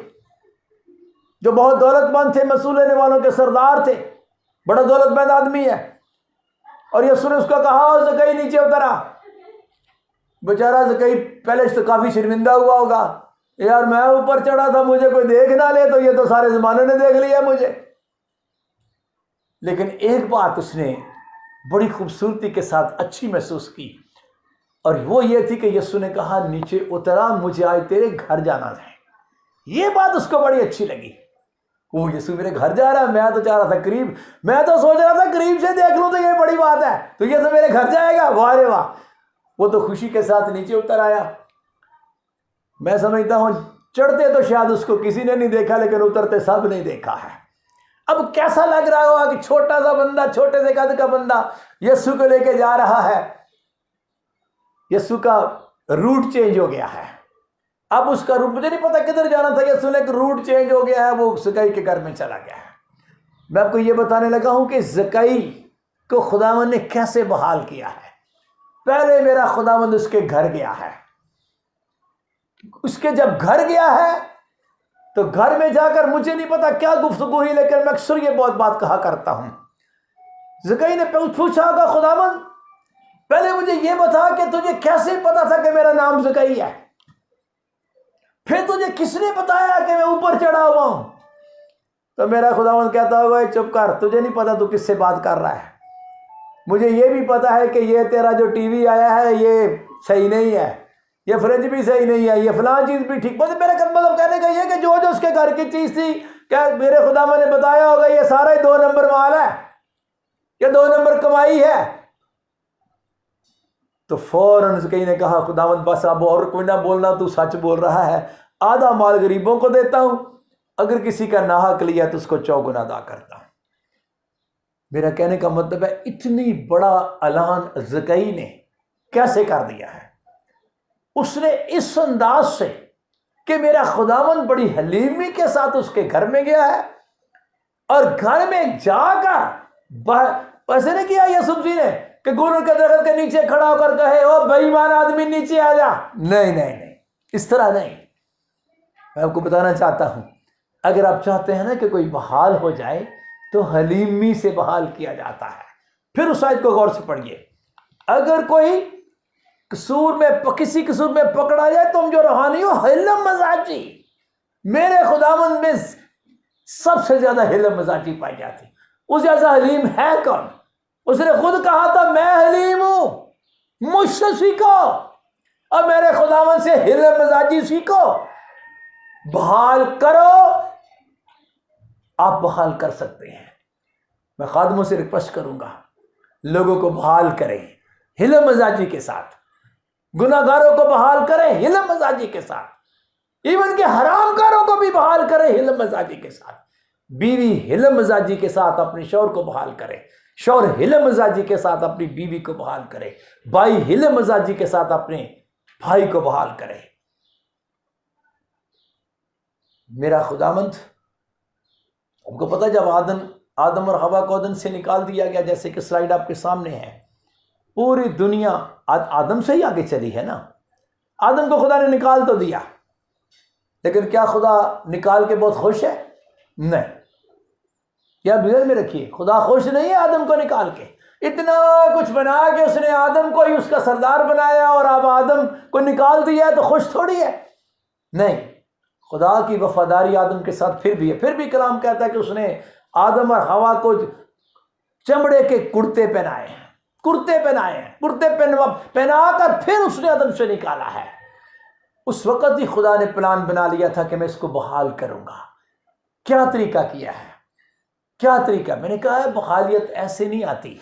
جو بہت دولت مند تھے، مسئول لینے والوں کے سردار تھے، بڑا دولت مند آدمی ہے۔ اور یسوع نے اس کو کہا، زکائی نیچے اترا۔ بیچارہ زکائی پہلے سے کافی شرمندہ ہوا ہوگا، یار میں اوپر چڑھا تھا، مجھے کوئی دیکھ نہ لے تو یہ تو سارے زمانے نے دیکھ لیا مجھے۔ لیکن ایک بات اس نے بڑی خوبصورتی کے ساتھ اچھی محسوس کی، اور وہ یہ تھی کہ یسوع نے کہا، نیچے اترا، مجھے آج تیرے گھر جانا ہے۔ یہ بات اس کو بڑی اچھی لگی۔ وہ یسوع میرے گھر جا رہا ہے، میں تو چاہ رہا تھا قریب، میں تو سوچ رہا تھا قریب سے دیکھ لوں تو یہ بڑی بات ہے، تو یہ تو میرے گھر جائے گا، واہ رے واہ۔ وہ تو خوشی کے ساتھ نیچے اتر آیا۔ میں سمجھتا ہوں چڑھتے تو شاید اس کو کسی نے نہیں دیکھا، لیکن اترتے سب نے دیکھا ہے۔ اب کیسا لگ رہا ہوگا کہ چھوٹا سا بندہ، چھوٹے سے قد کا بندہ یسوع کو لے کے جا رہا ہے۔ یسوع کا روٹ چینج ہو گیا ہے۔ اب اس کا روٹ، مجھے نہیں پتا کدھر جانا تھا، یسوع نے ایک روٹ چینج ہو گیا ہے، وہ زکائی کے گھر میں چلا گیا ہے۔ میں آپ کو یہ بتانے لگا ہوں کہ زکائی کو خداوند نے کیسے بحال کیا ہے۔ پہلے میرا خداوند اس کے گھر گیا ہے۔ اس کے جب گھر گیا ہے تو گھر میں جا کر مجھے نہیں پتا کیا گفتگو ہوئی، لیکن میں اکثر یہ بہت بات کہا کرتا ہوں۔ زکائی نے پوچھا ہوگا، خداوند پہلے مجھے یہ بتا کہ تجھے کیسے پتا تھا کہ میرا نام زکائی ہے، پھر تجھے کس نے بتایا کہ میں اوپر چڑھا ہوا ہوں؟ تو میرا خداوند کہتا ہوگا، چپ کر، تجھے نہیں پتا تو کس سے بات کر رہا ہے، مجھے یہ بھی پتا ہے کہ یہ تیرا جو ٹی وی آیا ہے یہ صحیح نہیں ہے، یہ فریج بھی صحیح نہیں ہے، یہ فلاں چیز بھی ٹھیک، بس میرا مطلب کہنے کا یہ کہ جو اس کے گھر کی چیز تھی، کیا میرے خداوند نے بتایا ہوگا یہ سارا ہی 2 نمبر مال ہے، یہ 2 نمبر کمائی ہے؟ تو فوراً زکائی نے کہا، خداوند بس اب اور کوئی نہ بولنا، تو سچ بول رہا ہے، آدھا مال غریبوں کو دیتا ہوں، اگر کسی کا ناحق لیا تو اس کو 4 گنا ادا کرتا ہوں۔ میرا کہنے کا مطلب ہے اتنی بڑا اعلان زکائی نے کیسے کر دیا ہے۔ اس نے اس انداز سے کہ میرا خداوند بڑی حلیمی کے ساتھ اس کے گھر میں گیا ہے، اور گھر میں جا کر ایسے نہیں کیا یسوع مسیح نے کہ گل کے درخت کے نیچے کھڑا ہو کر کہے، او بے ایمان آدمی نیچے آ جا، نہیں، اس طرح نہیں۔ میں آپ کو بتانا چاہتا ہوں، اگر آپ چاہتے ہیں نا کہ کوئی بحال ہو جائے تو حلیمی سے بحال کیا جاتا ہے۔ پھر اس آیت کو غور سے پڑھیے، اگر کوئی کسی قصور میں پکڑا جائے، تم جو روحانی ہو حلم مزاجی، میرے خداوند میں سب سے زیادہ حلم مزاجی پائی جاتی، اس جیسا حلیم ہے کون؟ اس نے خود کہا تھا، میں حلیم ہوں، مجھ سے سیکھو، اور میرے خداوند سے حلم مزاجی سیکھو، بحال کرو۔ آپ بحال کر سکتے ہیں۔ میں خادموں سے ریکویسٹ کروں گا، لوگوں کو بحال کریں حلم مزاجی کے ساتھ، گناہ گاروں کو بحال کریں حلم مزاجی کے ساتھ، ایون کہ حرام کاروں کو بھی بحال کریں حلم مزاجی کے ساتھ۔ بیوی حلم مزاجی کے ساتھ اپنے شوہر کو بحال کرے، شوہر حلم مزاجی کے ساتھ اپنی بیوی کو بحال کرے، بھائی حلم مزاجی کے ساتھ اپنے بھائی کو بحال کرے۔ میرا خداوند، ہم کو پتہ جب آدم اور حوا کو عدن سے نکال دیا گیا، جیسے کہ سلائیڈ آپ کے سامنے ہے، پوری دنیا آدم سے ہی آگے چلی ہے نا۔ آدم کو خدا نے نکال تو دیا، لیکن کیا خدا نکال کے بہت خوش ہے؟ نہیں۔ کیا بغیر میں رکھیے، خدا خوش نہیں ہے آدم کو نکال کے۔ اتنا کچھ بنا کے اس نے آدم کو ہی اس کا سردار بنایا، اور اب آدم کو نکال دیا ہے تو خوش تھوڑی ہے؟ نہیں، خدا کی وفاداری آدم کے ساتھ پھر بھی ہے. پھر بھی کلام کہتا ہے کہ اس نے آدم اور حوا کو چمڑے کے کرتے پہنائے ہیں، کرتے پہنا کر پھر اس نے آدم سے نکالا ہے. اس وقت ہی خدا نے پلان بنا لیا تھا کہ میں اس کو بحال کروں گا. کیا طریقہ کیا ہے، کیا طریقہ؟ میں نے کہا ہے بحالیت ایسے نہیں آتی.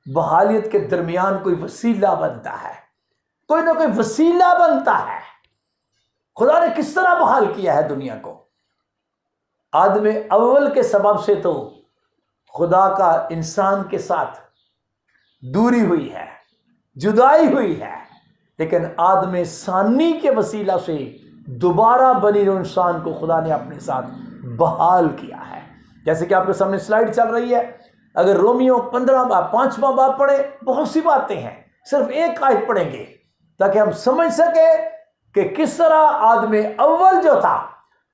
بحالیت کے درمیان کوئی وسیلہ بنتا ہے، کوئی نہ کوئی وسیلہ بنتا ہے. خدا نے کس طرح بحال کیا ہے دنیا کو؟ آدم اول کے سبب سے تو خدا کا انسان کے ساتھ دوری ہوئی ہے، جدائی ہوئی ہے، لیکن آدم ثانی کے وسیلہ سے دوبارہ بنی ہوئے انسان کو خدا نے اپنے ساتھ بحال کیا ہے. جیسے کہ آپ کے سامنے سلائیڈ چل رہی ہے. اگر رومیو 5واں باب پڑھے، بہت سی باتیں ہیں، صرف ایک آیت پڑھیں گے تاکہ ہم سمجھ سکیں کہ کس طرح آدم اول جو تھا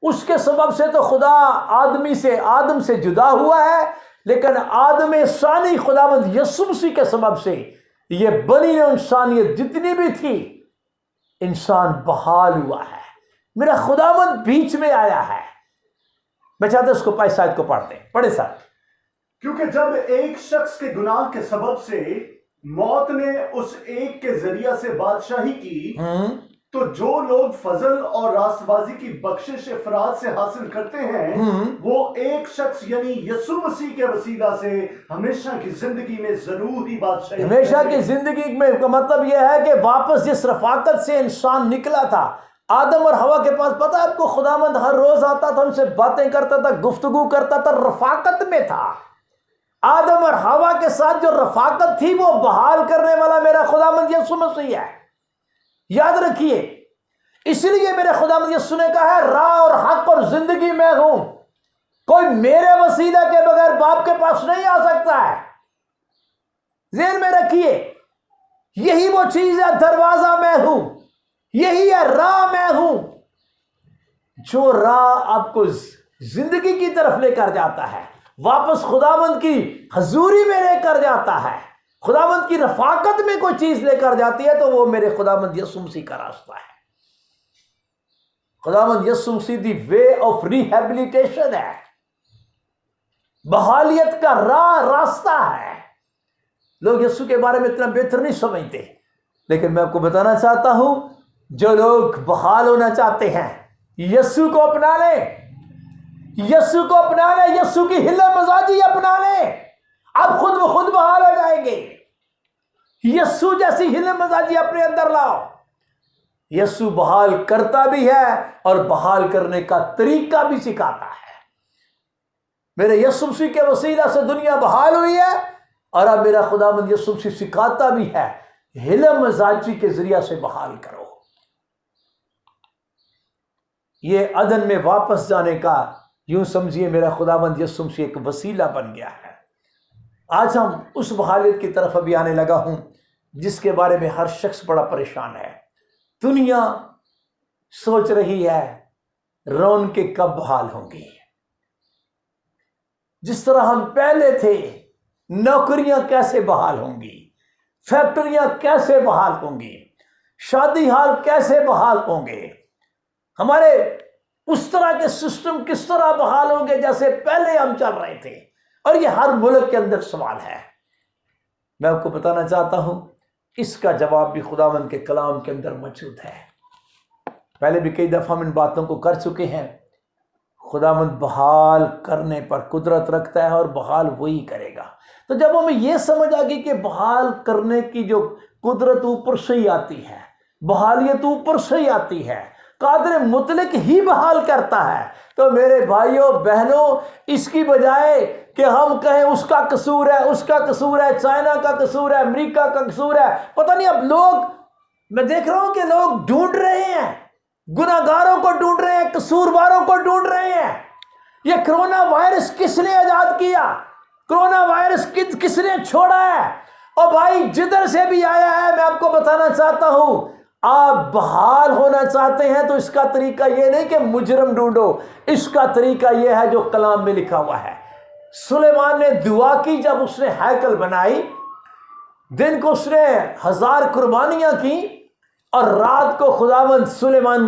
اس کے سبب سے تو خدا آدم سے جدا ہوا ہے، لیکن آدم ثانی خداوند یسوع مسیح کے سبب سے یہ بنی انسانیت جتنی بھی تھی، انسان بحال ہوا ہے. میرا خداوند بیچ میں آیا ہے. میں چاہتا ہوں اس کو پیسائد کو پڑھتے ہیں. پڑھے سر. کیونکہ جب ایک شخص کے گناہ کے سبب سے موت نے اس ایک کے ذریعہ سے بادشاہی کی، تو جو لوگ فضل اور راست بازی کی بخشش افراد سے حاصل کرتے ہیں وہ ایک شخص یعنی یسوع مسیح کے وسیلہ سے ہمیشہ کی زندگی میں ضروری بادشاہی. ہمیشہ کی زندگی میں کا مطلب یہ ہے کہ واپس جس رفاقت سے انسان نکلا تھا آدم اور حوا کے پاس، پتہ ہے آپ کو، خداوند ہر روز آتا تھا، ان سے باتیں کرتا تھا، گفتگو کرتا تھا، رفاقت میں تھا. آدم اور حوا کے ساتھ جو رفاقت تھی وہ بحال کرنے والا میرا خداوند یسوع مسیح ہے. یاد رکھیے، اس لیے میرے خداوند یسوع نے کہا ہے راہ اور حق اور زندگی میں ہوں، کوئی میرے وسیلہ کے بغیر باپ کے پاس نہیں آ سکتا ہے. ذہن میں رکھیے، یہی وہ چیز ہے، دروازہ میں ہوں، یہی ہے راہ میں ہوں، جو راہ آپ کو زندگی کی طرف لے کر جاتا ہے، واپس خداوند کی حضوری میں لے کر جاتا ہے، خداوند کی رفاقت میں کوئی چیز لے کر جاتی ہے تو وہ میرے خداوند یسوع مسیح کا راستہ ہے. خداوند یسوع مسیح دی وے آف ریہیبلیٹیشن ہے، بحالیت کا راستہ ہے. لوگ یسوع کے بارے میں اتنا بہتر نہیں سمجھتے، لیکن میں آپ کو بتانا چاہتا ہوں جو لوگ بحال ہونا چاہتے ہیں یسوع کو اپنا لیں، یسوع کو اپنا لیں، یسوع کی حل مزاجی اپنا لیں، آپ خود بخود بحال ہو جائیں گے. یسوع جیسی حل مزاجی اپنے اندر لاؤ. یسوع بحال کرتا بھی ہے اور بحال کرنے کا طریقہ بھی سکھاتا ہے. میرے یسوع مسیح کے وسیلہ سے دنیا بحال ہوئی ہے، اور اب میرا خداوند یسوع مسیح سکھاتا بھی ہے حل مزاجی کے ذریعہ سے بحال کرو. یہ عدن میں واپس جانے کا یوں سمجھیے میرا خداوند یسوع مسیح ایک وسیلہ بن گیا ہے. آج ہم اس بحالیت کی طرف ابھی آنے لگا ہوں جس کے بارے میں ہر شخص بڑا پریشان ہے. دنیا سوچ رہی ہے رون کے کب بحال ہوں گی. جس طرح ہم پہلے تھے، نوکریاں کیسے بحال ہوں گی، فیکٹریاں کیسے بحال ہوں گی، شادی ہال کیسے بحال ہوں گے، ہمارے اس طرح کے سسٹم کس طرح بحال ہوں گے جیسے پہلے ہم چل رہے تھے. اور یہ ہر ملک کے اندر سوال ہے. میں آپ کو بتانا چاہتا ہوں اس کا جواب بھی خداوند کے کلام کے اندر موجود ہے. پہلے بھی کئی دفعہ ہم ان باتوں کو کر چکے ہیں. خداوند بحال کرنے پر قدرت رکھتا ہے اور بحال وہی کرے گا. تو جب ہمیں یہ سمجھ آ گئی کہ بحال کرنے کی جو قدرت اوپر سے ہی آتی ہے، بحالیت اوپر سے ہی آتی ہے، قادر مطلق ہی بحال کرتا ہے، تو میرے بھائیوں بہنوں، اس کی بجائے کہ ہم کہیں اس کا قصور ہے، اس کا قصور ہے، چائنا کا قصور ہے، امریکہ کا قصور ہے، پتہ نہیں. اب لوگ، میں دیکھ رہا ہوں کہ لوگ ڈھونڈ رہے ہیں، گناہگاروں کو ڈھونڈ رہے ہیں، قصورواروں کو ڈھونڈ رہے ہیں. یہ کرونا وائرس کس نے ایجاد کیا؟ کرونا وائرس کس نے چھوڑا ہے؟ اور بھائی جدھر سے بھی آیا ہے، میں آپ کو بتانا چاہتا ہوں، آپ بحال ہونا چاہتے ہیں تو اس کا طریقہ یہ نہیں کہ مجرم ڈھونڈو، اس کا طریقہ یہ ہے جو کلام میں لکھا ہوا ہے. سلیمان نے دعا کی جب اس نے ہیکل بنائی، دن کو اس نے 1000 قربانیاں کی، اور رات کو خداوند سلیمان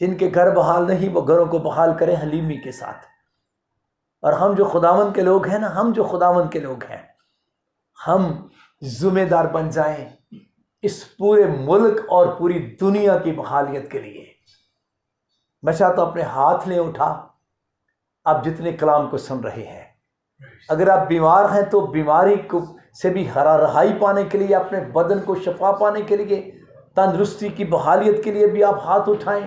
جن کے گھر بحال نہیں وہ گھروں کو بحال کریں حلیمی کے ساتھ. اور ہم جو خداوند کے لوگ ہیں نا، ہم جو خداوند کے لوگ ہیں، ہم ذمہ دار بن جائیں اس پورے ملک اور پوری دنیا کی بحالیت کے لیے. میں چاہتا ہوں اپنے ہاتھ لیں اٹھا، آپ جتنے کلام کو سن رہے ہیں، اگر آپ بیمار ہیں تو بیماری کو سے بھی رہائی پانے کے لیے، اپنے بدن کو شفا پانے کے لیے، تندرستی کی بحالیت کے لیے بھی آپ ہاتھ اٹھائیں.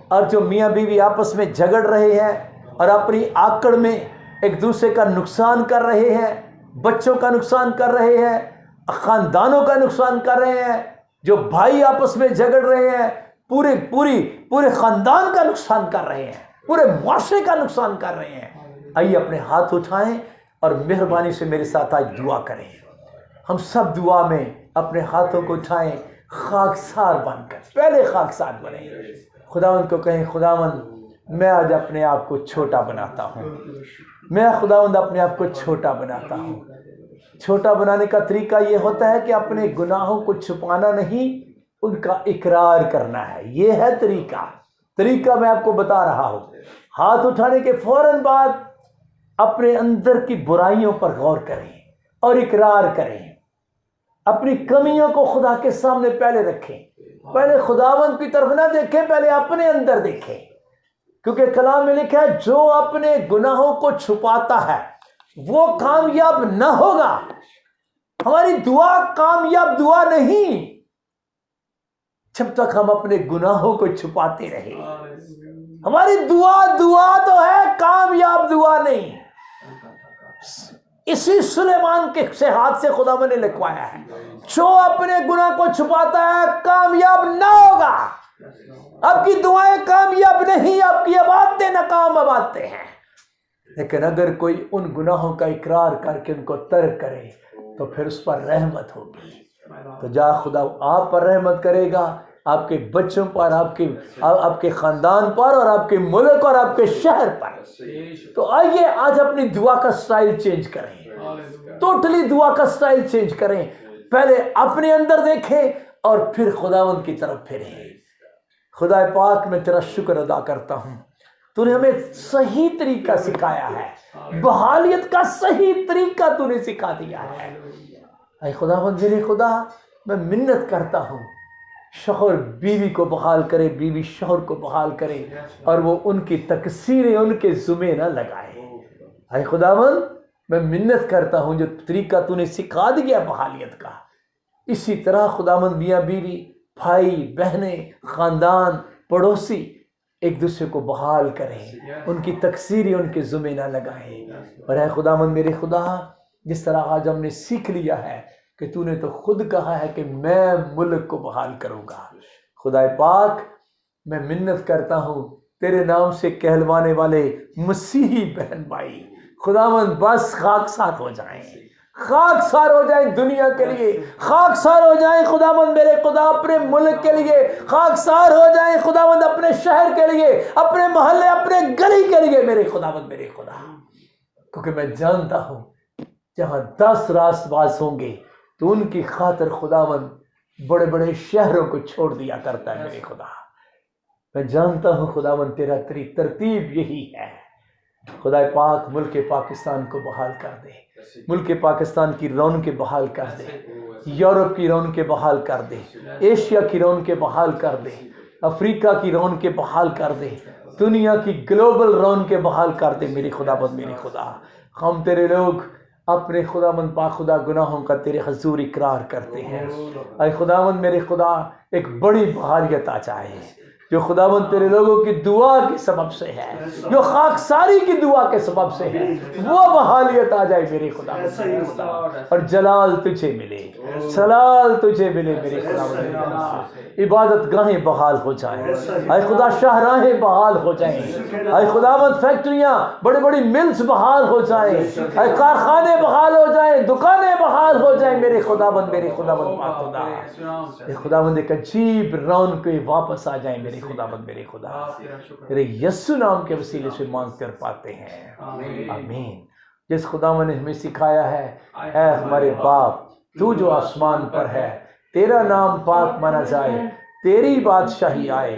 اور جو میاں بیوی آپس میں جھگڑ رہے ہیں اور اپنی آکڑ میں ایک دوسرے کا نقصان کر رہے ہیں، بچوں کا نقصان کر رہے ہیں، خاندانوں کا نقصان کر رہے ہیں، جو بھائی آپس میں جھگڑ رہے ہیں، پورے خاندان کا نقصان کر رہے ہیں، پورے معاشرے کا نقصان کر رہے ہیں، آئیے اپنے ہاتھ اٹھائیں اور مہربانی سے میرے ساتھ آج دعا کریں. ہم سب دعا میں اپنے ہاتھوں کو اٹھائیں خاکسار بن کر. پہلے خاکسار بنیں، خداوند کو کہیں خداوند میں آج اپنے آپ کو چھوٹا بناتا ہوں. میں خداوند اپنے آپ کو چھوٹا بناتا ہوں. چھوٹا بنانے کا طریقہ یہ ہوتا ہے کہ اپنے گناہوں کو چھپانا نہیں، ان کا اقرار کرنا ہے. یہ ہے طریقہ میں آپ کو بتا رہا ہوں. ہاتھ اٹھانے کے فوراً بعد اپنے اندر کی برائیوں پر غور کریں اور اقرار کریں. اپنی کمیوں کو خدا کے سامنے پہلے رکھیں. پہلے خداوند کی طرف نہ دیکھیں، پہلے اپنے اندر دیکھیں. کیونکہ کلام میں لکھا ہے جو اپنے گناہوں کو چھپاتا ہے وہ کامیاب نہ ہوگا. ہماری دعا کامیاب دعا نہیں جب تک ہم اپنے گناہوں کو چھپاتے رہیں. ہماری دعا تو ہے، کامیاب دعا نہیں. اسی سلیمان کے سے ہاتھ سے خدا نے لکھوایا ہے، جو اپنے گناہ کو چھپاتا ہے کامیاب نہ ہوگا. آپ کی دعائیں کامیاب نہیں، آپ کی عبادتیں ناکام عبادتیں ہیں. لیکن اگر کوئی ان گناہوں کا اقرار کر کے ان کو ترک کرے تو پھر اس پر رحمت ہوگی. تو جا خدا آپ پر رحمت کرے گا، آپ کے بچوں پر، آپ کے خاندان پر، اور آپ کے ملک اور آپ کے شہر پر. تو آئیے آج اپنی دعا کا سٹائل چینج کریں، ٹوٹلی دعا کا سٹائل چینج کریں. پہلے اپنے اندر دیکھیں اور پھر خداوند کی طرف پھریں. خدا پاک میں تیرا شکر ادا کرتا ہوں، تو نے ہمیں صحیح طریقہ سکھایا ہے، بحالیت کا صحیح طریقہ تو نے سکھا دیا ہے. اے خداوند میرے خدا، میں منت کرتا ہوں شوہر بیوی کو بحال کرے، بیوی شوہر کو بحال کرے، اور وہ ان کی تقصیریں ان کے ذمہ نہ لگائے. اے خداوند میں منت کرتا ہوں جو طریقہ تو نے سکھا دیا بحالیت کا، اسی طرح خداوند میاں بیوی، بھائی بہنیں، خاندان، پڑوسی ایک دوسرے کو بحال کریں، ان کی تقصیریں ان کے ذمہ نہ لگائیں. اور اے خداوند میرے خدا، جس طرح آج ہم نے سیکھ لیا ہے کہ تو نے تو خود کہا ہے کہ میں ملک کو بحال کروں گا. خدا پاک میں منت کرتا ہوں تیرے نام سے کہلوانے والے مسیحی بہن بھائی خداوند بس خاکسار ہو جائیں، خاکسار ہو جائیں دنیا کے لیے، خاکسار ہو جائیں خداوند میرے خدا اپنے ملک کے لیے، خاکسار ہو جائیں خداوند اپنے شہر کے لیے، اپنے محلے، اپنے گلی کے لیے میرے خداوند میرے خدا. کیونکہ میں جانتا ہوں جہاں 10 راست باز ہوں گے تو ان کی خاطر خداوند بڑے بڑے شہروں کو چھوڑ دیا کرتا ہے میرے خدا. میں جانتا ہوں خداوند تیرا ترتیب یہی ہے. خدا پاک ملک پاکستان کو بحال کر دے، ملک پاکستان کی رونقیں بحال کر دے، یورپ کی رونقیں بحال کر دے، ایشیا کی رونقیں بحال کر دے، افریقہ کی رونقیں بحال کر دے، دنیا کی گلوبل رونقیں بحال کر دے میرے خداوند میرے خدا. ہم تیرے لوگ اپنے خداوند پاک خدا گناہوں کا تیرے حضور اقرار کرتے ہیں. اے خداوند میرے خدا ایک بڑی بحالیت آ جائے جو خداوند تیرے لوگوں کی دعا کے سبب سے ہے، جو خاکساری کی دعا کے سبب سے ہے، وہ بحالیت آ جائے میرے خدا میرے خدا. اور جلال تجھے ملے، جلال تجھے ملے میرے خداوند میرے خدا. عبادت گاہیں بحال ہو جائیں، اے خدا شاہراہیں بحال ہو جائیں، اے خداوند فیکٹریاں، بڑی بڑی ملز بحال ہو جائیں، اے کارخانے بحال ہو جائیں، دکانیں بحال ہو جائیں میرے خداوند پاک خدا. اے خداوند ایک عجیب رونقیں واپس آ جائیں میرے خداوند میرے خدا. تیرے یسوع نام کے وسیلے سے مانگ کر پاتے ہیں، آمین. جس خداوند نے ہمیں سکھایا ہے، اے ہمارے باپ تو جو آسمان پر ہے، تیرا نام پاک مانا جائے، تیری بادشاہی آئے،